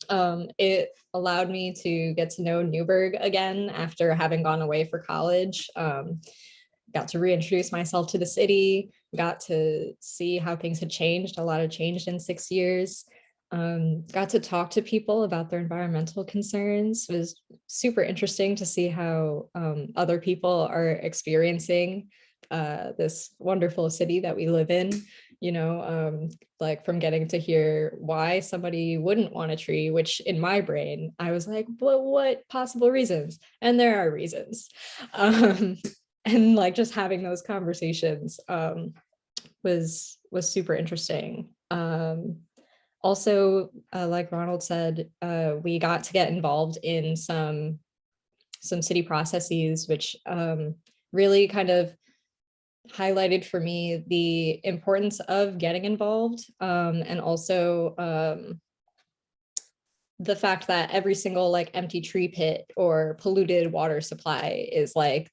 It allowed me to get to know Newburgh again after having gone away for college. Got to reintroduce myself to the city, got to see how things had changed. A lot had changed in 6 years. Got to talk to people about their environmental concerns. It was super interesting to see how other people are experiencing this wonderful city that we live in, you know, like from getting to hear why somebody wouldn't want a tree, which in my brain, I was like, well, what possible reasons? And there are reasons. And like just having those conversations was super interesting. Also, like Ronald said, we got to get involved in some city processes, which really kind of highlighted for me the importance of getting involved, and also the fact that every single like empty tree pit or polluted water supply is like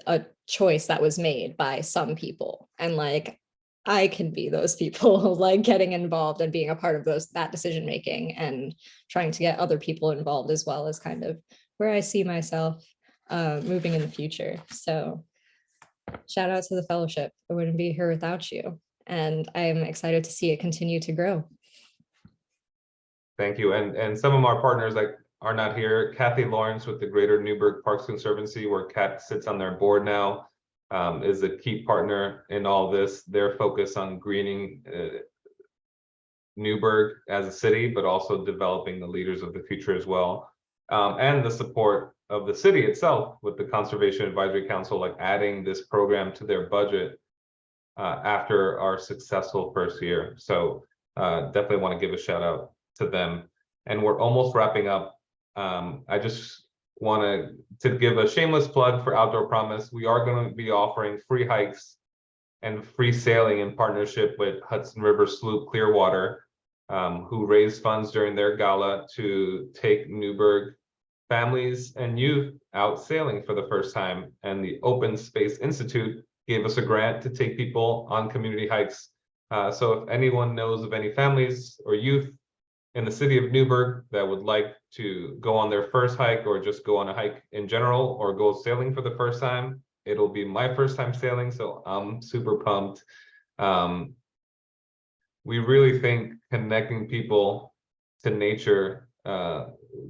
a choice that was made by some people, and like I can be those people, like getting involved and being a part of that decision making and trying to get other people involved as well, as kind of where I see myself moving in the future. So shout out to the fellowship. I wouldn't be here without you, and I'm excited to see it continue to grow. Thank you. And some of our partners like are not here. Kathy Lawrence with the Greater Newburgh Parks Conservancy, where Kat sits on their board now, is a key partner in all this. Their focus on greening Newburgh as a city, but also developing the leaders of the future as well. And the support of the city itself with the Conservation Advisory Council, like adding this program to their budget after our successful first year. So definitely want to give a shout out to them. And we're almost wrapping up. I just want to give a shameless plug for Outdoor Promise. We are going to be offering free hikes and free sailing in partnership with Hudson River Sloop Clearwater, who raised funds during their gala to take Newburgh families and youth out sailing for the first time. And the Open Space Institute gave us a grant to take people on community hikes. So if anyone knows of any families or youth in the city of Newburgh that would like to go on their first hike or just go on a hike in general or go sailing for the first time, it'll be my first time sailing, so I'm super pumped. We really think connecting people to nature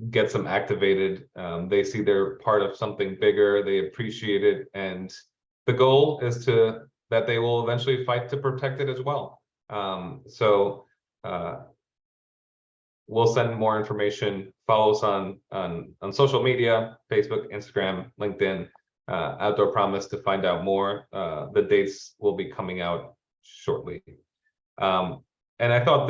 gets them activated. They see they're part of something bigger, they appreciate it, and the goal is that they will eventually fight to protect it as well. We'll send more information. Follow us on social media, Facebook, Instagram, LinkedIn, Outdoor Promise to find out more. The dates will be coming out shortly. And I thought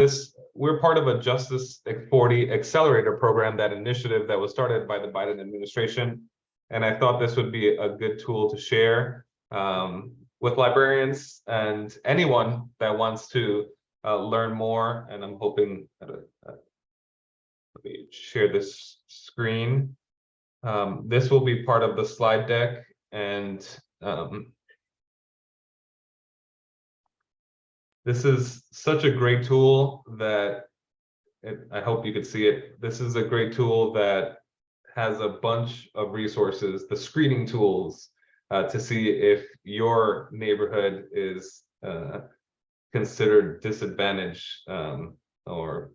we're part of a Justice 40 Accelerator program, that initiative that was started by the Biden administration. And I thought this would be a good tool to share with librarians and anyone that wants to learn more. And I'm hoping that, let me share this screen. This will be part of the slide deck, and this is such a great tool that I hope you could see it. This is a great tool that has a bunch of resources, the screening tools, to see if your neighborhood is considered disadvantaged or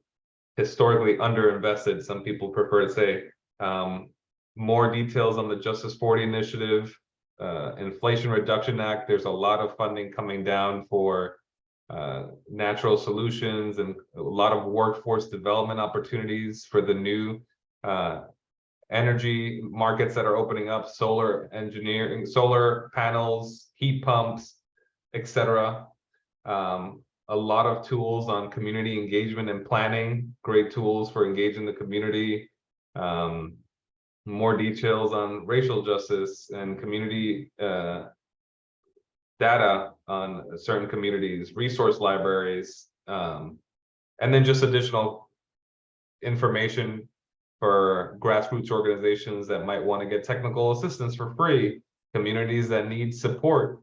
historically underinvested. Some people prefer to say. More details on the Justice 40 initiative, Inflation Reduction Act. There's a lot of funding coming down for natural solutions and a lot of workforce development opportunities for the new energy markets that are opening up, solar engineering, solar panels, heat pumps, etc. A lot of tools on community engagement and planning, great tools for engaging the community. More details on racial justice and community data on certain communities, resource libraries, and then just additional information for grassroots organizations that might want to get technical assistance for free, communities that need support.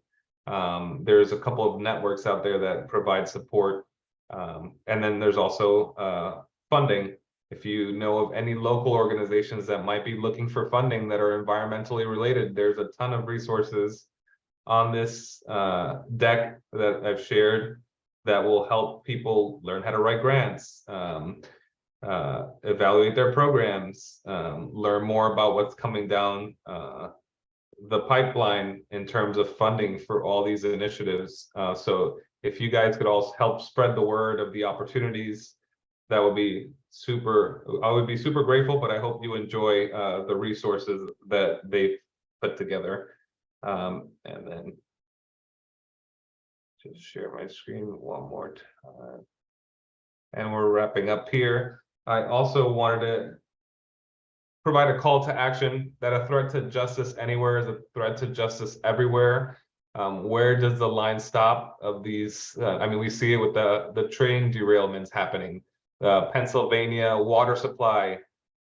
There's a couple of networks out there that provide support. And then there's also funding. If you know of any local organizations that might be looking for funding that are environmentally related, there's a ton of resources on this deck that I've shared that will help people learn how to write grants, evaluate their programs, learn more about what's coming down the pipeline in terms of funding for all these initiatives. So if you guys could also help spread the word of the opportunities, that would be I would be super grateful, but I hope you enjoy the resources that they've put together. And then just share my screen one more time. And we're wrapping up here. I also wanted to provide a call to action that a threat to justice anywhere is a threat to justice everywhere. Where does the line stop of these? I mean, we see it with the train derailments happening. Pennsylvania water supply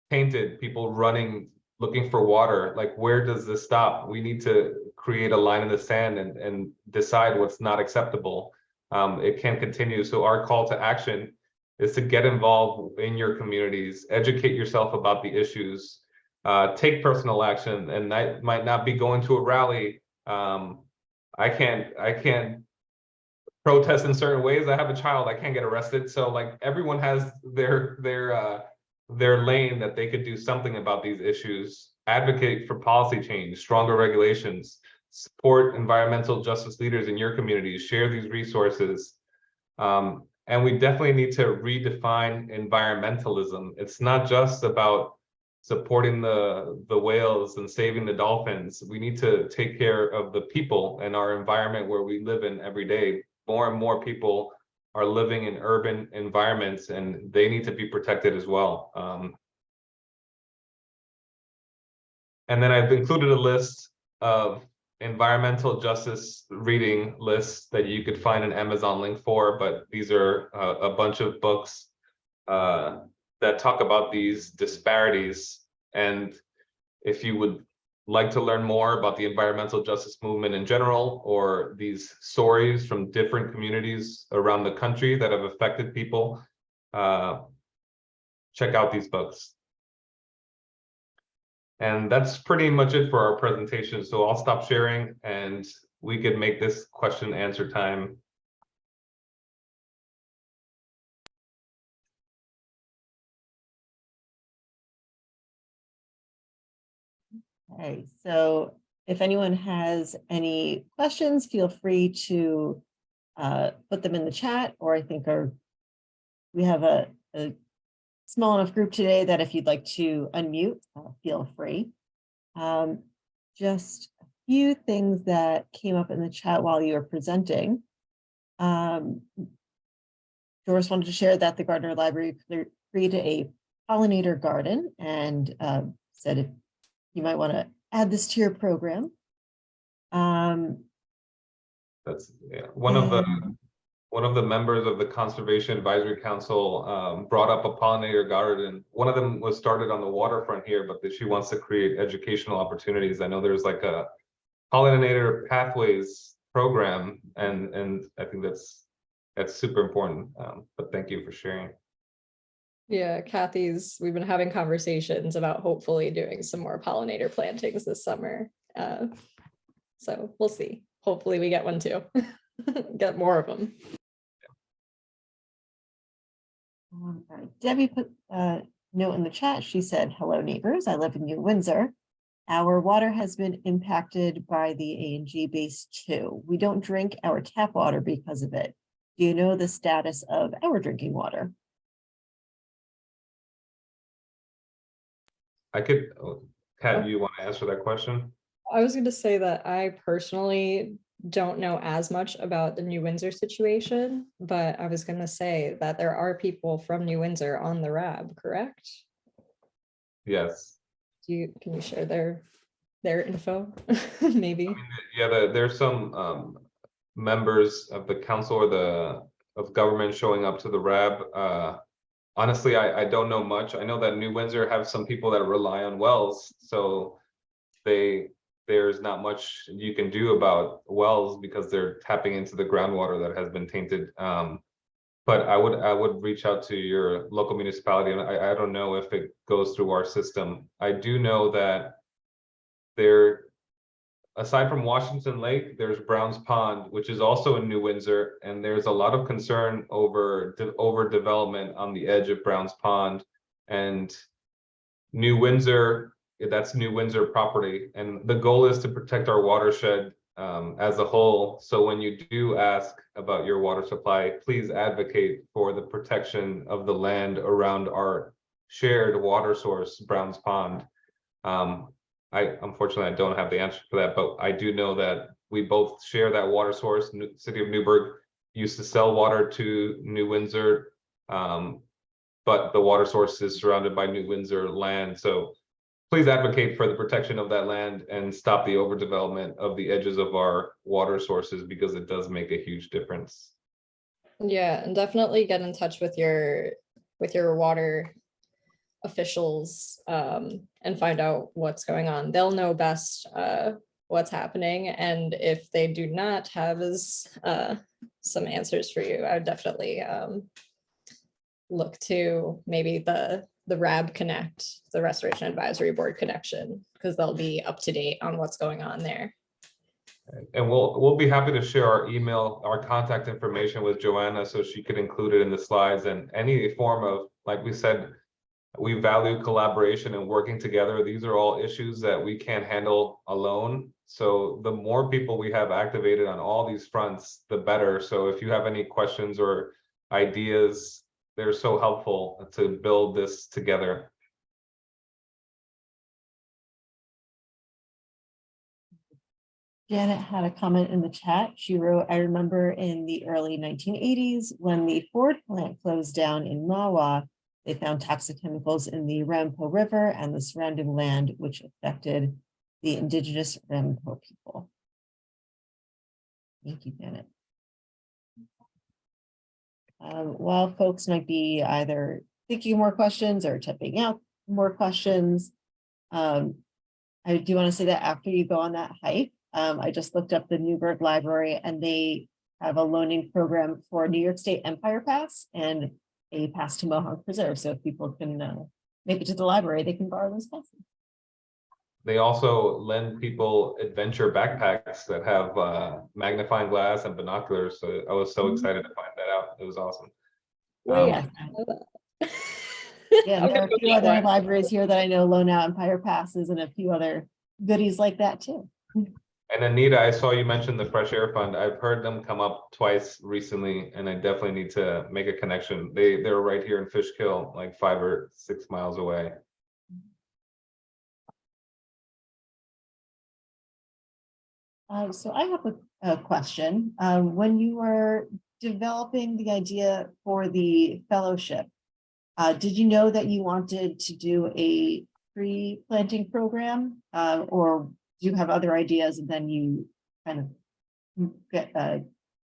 tainted, people running, looking for water. Like, where does this stop? We need to create a line in the sand and decide what's not acceptable. It can't continue. So our call to action is to get involved in your communities, educate yourself about the issues, take personal action, and that might not be going to a rally. I can't protest in certain ways. I have a child, I can't get arrested. So like, everyone has their lane that they could do something about these issues. Advocate for policy change, stronger regulations, support environmental justice leaders in your communities, share these resources. And we definitely need to redefine environmentalism. It's not just about supporting the whales and saving the dolphins. We need to take care of the people and our environment where we live in every day. More and more people are living in urban environments, and they need to be protected as well. And then I've included a list of environmental justice reading lists that you could find an Amazon link for, but these are a bunch of books that talk about these disparities. And if you would like to learn more about the environmental justice movement in general, or these stories from different communities around the country that have affected people, check out these books. And that's pretty much it for our presentation. So I'll stop sharing and we could make this question and answer time. Okay, so if anyone has any questions, feel free to put them in the chat, or I think we have a small enough group today that if you'd like to unmute, feel free. Just a few things that came up in the chat while you were presenting. Doris wanted to share that the Gardner Library created a pollinator garden and said if you might want to add this to your program. That's one of the members of the Conservation Advisory Council brought up a pollinator garden. One of them was started on the waterfront here, but she wants to create educational opportunities. I know there's like a pollinator pathways program, and I think that's super important. But thank you for sharing. Yeah, we've been having conversations about hopefully doing some more pollinator plantings this summer. So we'll see. Hopefully we get one too. Get more of them. All right. Debbie put a note in the chat. She said, hello neighbors, I live in New Windsor. Our water has been impacted by the A&G base 2. We don't drink our tap water because of it. Do you know the status of our drinking water? I could, Kat, you want to answer that question? I was going to say that I personally don't know as much about the New Windsor situation, but I was going to say that there are people from New Windsor on the RAB, correct? Yes. Can you share their info? Maybe. I mean, yeah, there's some members of the council or of government showing up to the RAB. Honestly, I don't know much. I know that New Windsor have some people that rely on wells, so there's not much you can do about wells because they're tapping into the groundwater that has been tainted. But I would reach out to your local municipality, and I don't know if it goes through our system. I do know that aside from Washington Lake, there's Browns Pond, which is also in New Windsor, and there's a lot of concern over development on the edge of Browns Pond. And New Windsor, that's New Windsor property, and the goal is to protect our watershed as a whole. So when you do ask about your water supply, please advocate for the protection of the land around our shared water source, Browns Pond. Unfortunately, I don't have the answer for that, but I do know that we both share that water source. City of Newburgh used to sell water to New Windsor, but the water source is surrounded by New Windsor land. So please advocate for the protection of that land and stop the overdevelopment of the edges of our water sources, because it does make a huge difference. Yeah, and definitely get in touch with your water officials and find out what's going on. They'll know best what's happening, and if they do not have some answers for you, I would definitely look to maybe the RAB Connect, the Restoration Advisory Board connection, because they'll be up to date on what's going on there. And we'll be happy to share our contact information with Joanna, so she could include it in the slides. And any form of, like we said, we value collaboration and working together. These are all issues that we can't handle alone. So the more people we have activated on all these fronts, the better. So if you have any questions or ideas, they're so helpful to build this together. Janet had a comment in the chat. She wrote, I remember in the early 1980s when the Ford plant closed down in Mahwah, they found toxic chemicals in the Rampo River and the surrounding land, which affected the indigenous Rampo people. Thank you, Janet. While folks might be either thinking more questions or typing out more questions, I do want to say that after you go on that hike, I just looked up the Newburgh Library, and they have a loaning program for New York State Empire Pass, and a pass to Mohawk Preserve. So if people can make it to the library, they can borrow those passes. They also lend people adventure backpacks that have magnifying glass and binoculars. So I was so excited to find that out. It was awesome. Yeah, yeah, there are a few other libraries here that I know loan out Empire passes and a few other goodies like that too. And Anita, I saw you mention the Fresh Air Fund. I've heard them come up twice recently, and I definitely need to make a connection. They're right here in Fishkill, like 5 or 6 miles away. So I have a question. When you were developing the idea for the fellowship, did you know that you wanted to do a tree planting program, or do you have other ideas and then you kind of get,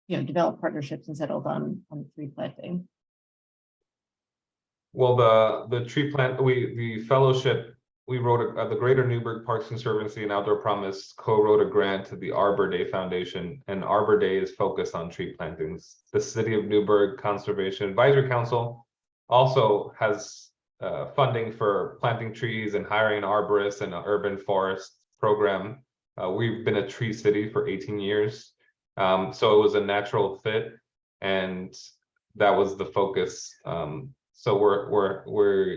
develop partnerships and settled on tree planting? Well, the tree plant, the fellowship, we wrote the Greater Newburgh Parks Conservancy and Outdoor Promise co-wrote a grant to the Arbor Day Foundation, and Arbor Day is focused on tree plantings. The City of Newburgh Conservation Advisory Council also has funding for planting trees and hiring an arborist and an urban forest program. We've been a tree city for 18 years, so it was a natural fit, and that was the focus. So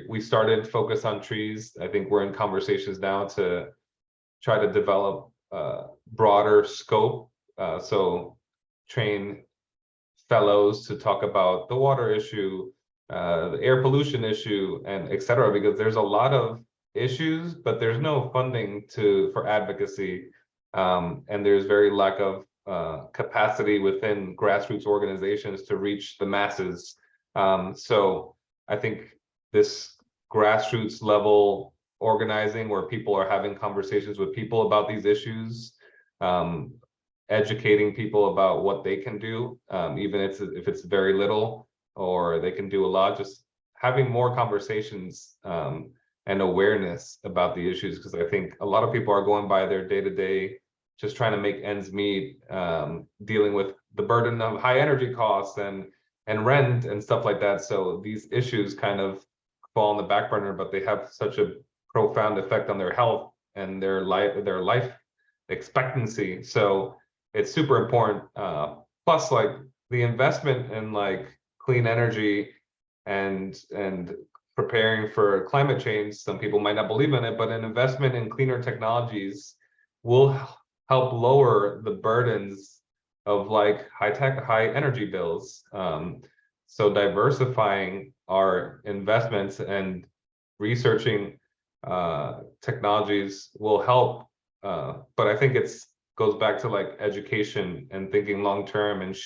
we started focus on trees. I think we're in conversations now to try to develop broader scope. So train fellows to talk about the water issue, the air pollution issue, and et cetera, because there's a lot of issues, but there's no funding for advocacy. And there's very lack of capacity within grassroots organizations to reach the masses. So I think this grassroots level organizing where people are having conversations with people about these issues, educating people about what they can do, even if it's very little or they can do a lot, just having more conversations and awareness about the issues, because I think a lot of people are going by their day-to-day just trying to make ends meet, dealing with the burden of high energy costs and rent and stuff like that. So these issues kind of fall on the back burner, but they have such a profound effect on their health and their life expectancy. So it's super important. Plus, like the investment in like clean energy and preparing for climate change. Some people might not believe in it, but an investment in cleaner technologies will help lower the burdens of like high energy bills. So diversifying our investments and researching technologies will help. But I think goes back to like education and thinking long-term and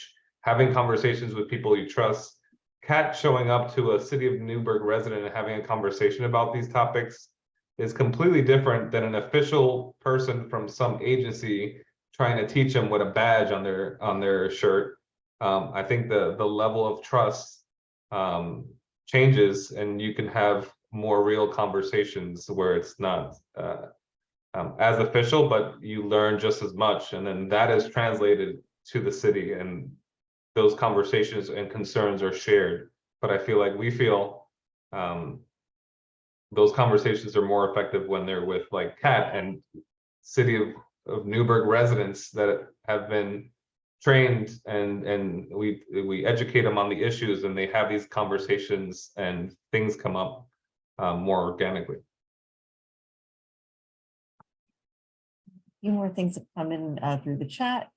having conversations with people you trust. Kat showing up to a City of Newburgh resident and having a conversation about these topics is completely different than an official person from some agency trying to teach them with a badge on their shirt. I think the level of trust changes, and you can have more real conversations where it's not as official, but you learn just as much, and then that is translated to the city, and those conversations and concerns are shared. But I feel like those conversations are more effective when they're with like Kat and City of Newburgh residents that have been trained, and we educate them on the issues, and they have these conversations and things come up more organically. A few more things have come in through the chat.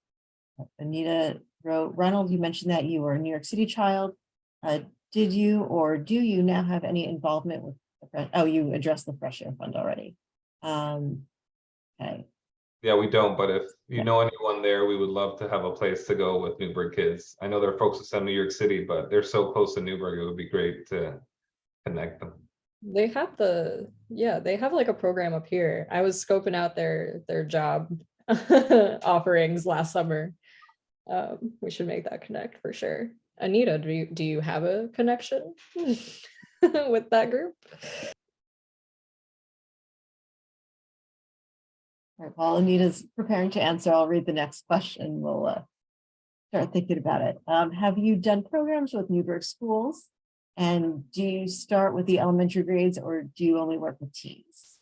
Anita wrote, Ronald, you mentioned that you were a New York City child. Did you or do you now have any involvement with you addressed the Fresh Air Fund already. Okay. Yeah, we don't, but if you know anyone there, we would love to have a place to go with Newburgh kids. I know there are folks who send New York City, but they're so close to Newburgh, it would be great to connect them. They have they have like a program up here. I was scoping out their job offerings last summer. We should make that connect for sure. Anita, do you have a connection with that group? All right, while Anita's preparing to answer, I'll read the next question. We'll start thinking about it. Have you done programs with Newburgh schools And do you start with the elementary grades or do you only work with teens?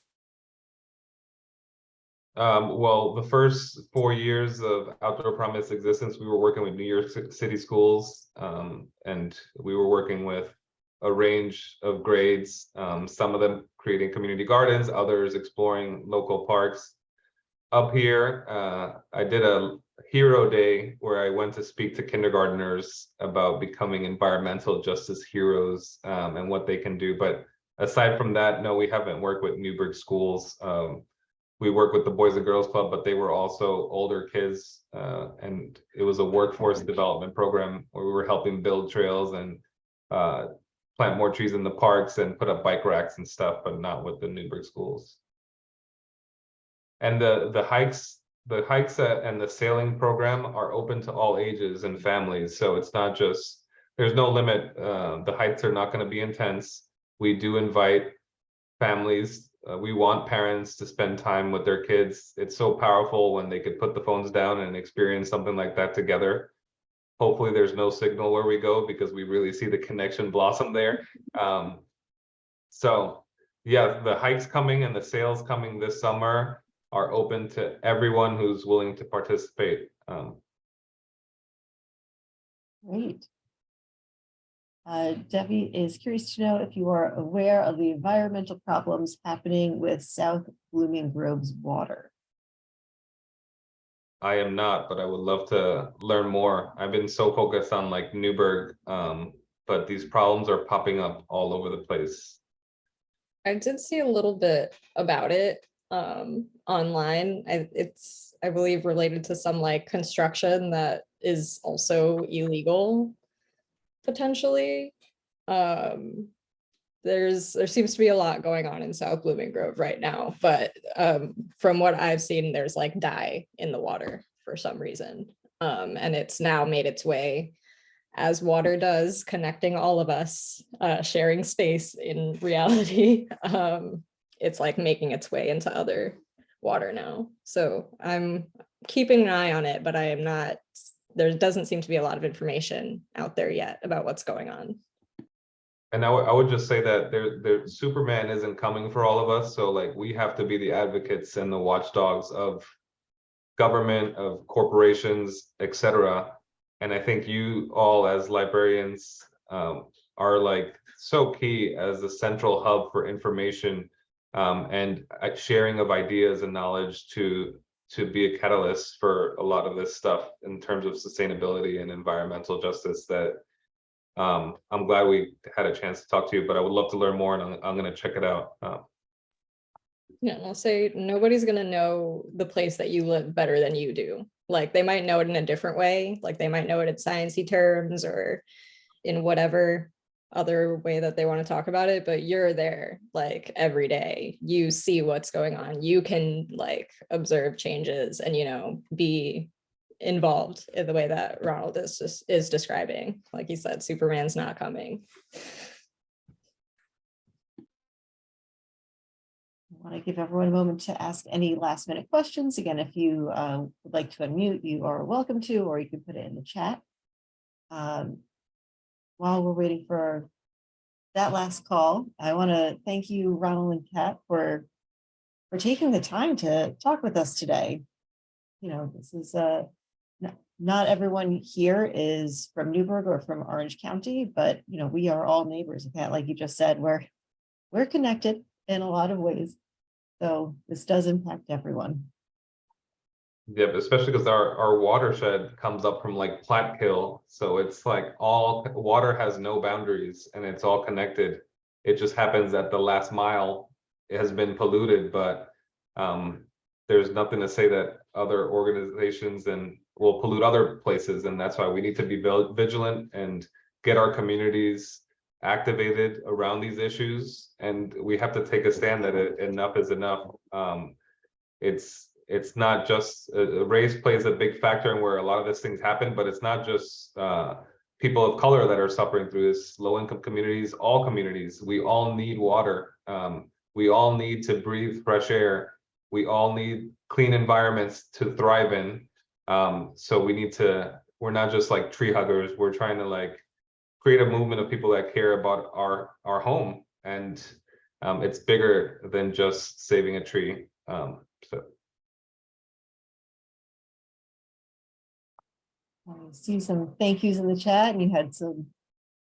Well, the first 4 years of Outdoor Promise existence, we were working with New York City schools, and we were working with a range of grades, some of them creating community gardens, others exploring local parks. Up here, I did a Hero Day where I went to speak to kindergartners about becoming environmental justice heroes, and what they can do. But aside from that, no, we haven't worked with Newburgh schools. We work with the Boys and Girls Club, but they were also older kids, and it was a workforce development program where we were helping build trails and plant more trees in the parks and put up bike racks and stuff, but not with the Newburgh schools. And the hikes and the sailing program are open to all ages and families. So it's not just, there's no limit. The hikes are not going to be intense. We do invite families. We want parents to spend time with their kids. It's so powerful when they could put the phones down and experience something like that together. Hopefully there's no signal where we go because we really see the connection blossom there. So yeah, the hikes coming and the sails coming this summer are open to everyone who's willing to participate. Great. Debbie is curious to know if you are aware of the environmental problems happening with South Blooming Grove's water. I am not, but I would love to learn more. I've been so focused on like Newburgh, but these problems are popping up all over the place. I did see a little bit about it online. It's, I believe, related to some like construction that is also illegal, potentially. There seems to be a lot going on in South Blooming Grove right now, but from what I've seen, there's like dye in the water for some reason. And it's now made its way, as water does, connecting all of us, sharing space in reality. It's like making its way into other water now. So I'm keeping an eye on it, but I am not, there doesn't seem to be a lot of information out there yet about what's going on. And I would just say that Superman isn't coming for all of us. So like we have to be the advocates and the watchdogs of government, of corporations, etc. And I think you all as librarians are like so key as the central hub for information and sharing of ideas and knowledge to be a catalyst for a lot of this stuff in terms of sustainability and environmental justice. That I'm glad we had a chance to talk to you, but I would love to learn more, and I'm going to check it out. Yeah, and I'll say nobody's going to know the place that you live better than you do. Like they might know it in a different way, like they might know it in sciencey terms or in whatever other way that they want to talk about it, but you're there like every day. You see what's going on. You can like observe changes and, you know, be involved in the way that Ronald is describing. Like he said, Superman's not coming. I want to give everyone a moment to ask any last minute questions. Again, if you would like to unmute, you are welcome to, or you can put it in the chat. While we're waiting for that last call, I want to thank you, Ronald and Kat, for taking the time to talk with us today. You know, this is not everyone here is from Newburgh or from Orange County, but you know, we are all neighbors. Kat, like you just said, we're connected in a lot of ways. So this does impact everyone. Yep, especially because our watershed comes up from like Platkill, so it's like all water has no boundaries and it's all connected. It just happens that the last mile has been polluted, but there's nothing to say that other organizations and will pollute other places, and that's why we need to be vigilant and get our communities activated around these issues. And we have to take a stand that enough is enough. It's not just race plays a big factor in where a lot of these things happen, but it's not just people of color that are suffering through this. Low-income communities, all communities, we all need water. We all need to breathe fresh air. We all need clean environments to thrive in. So we need to, we're not just like tree huggers. We're trying to like create a movement of people that care about our home, and it's bigger than just saving a tree. So I see some thank yous in the chat, and you had some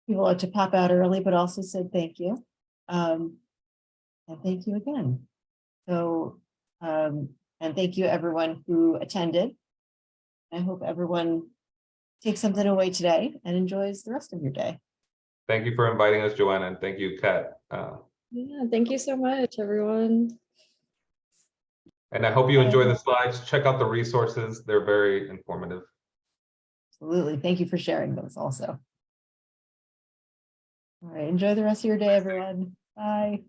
people like to pop out early, but also said thank you. And thank you again. So, and thank you everyone who attended. I hope everyone takes something away today and enjoys the rest of your day. thank you for inviting us, Joanna, and thank you, Kat. Yeah, thank you so much, everyone. And I hope you enjoy the slides. Check out the resources. They're very informative. Absolutely. Thank you for sharing those also. All right. Enjoy the rest of your day, everyone. Bye.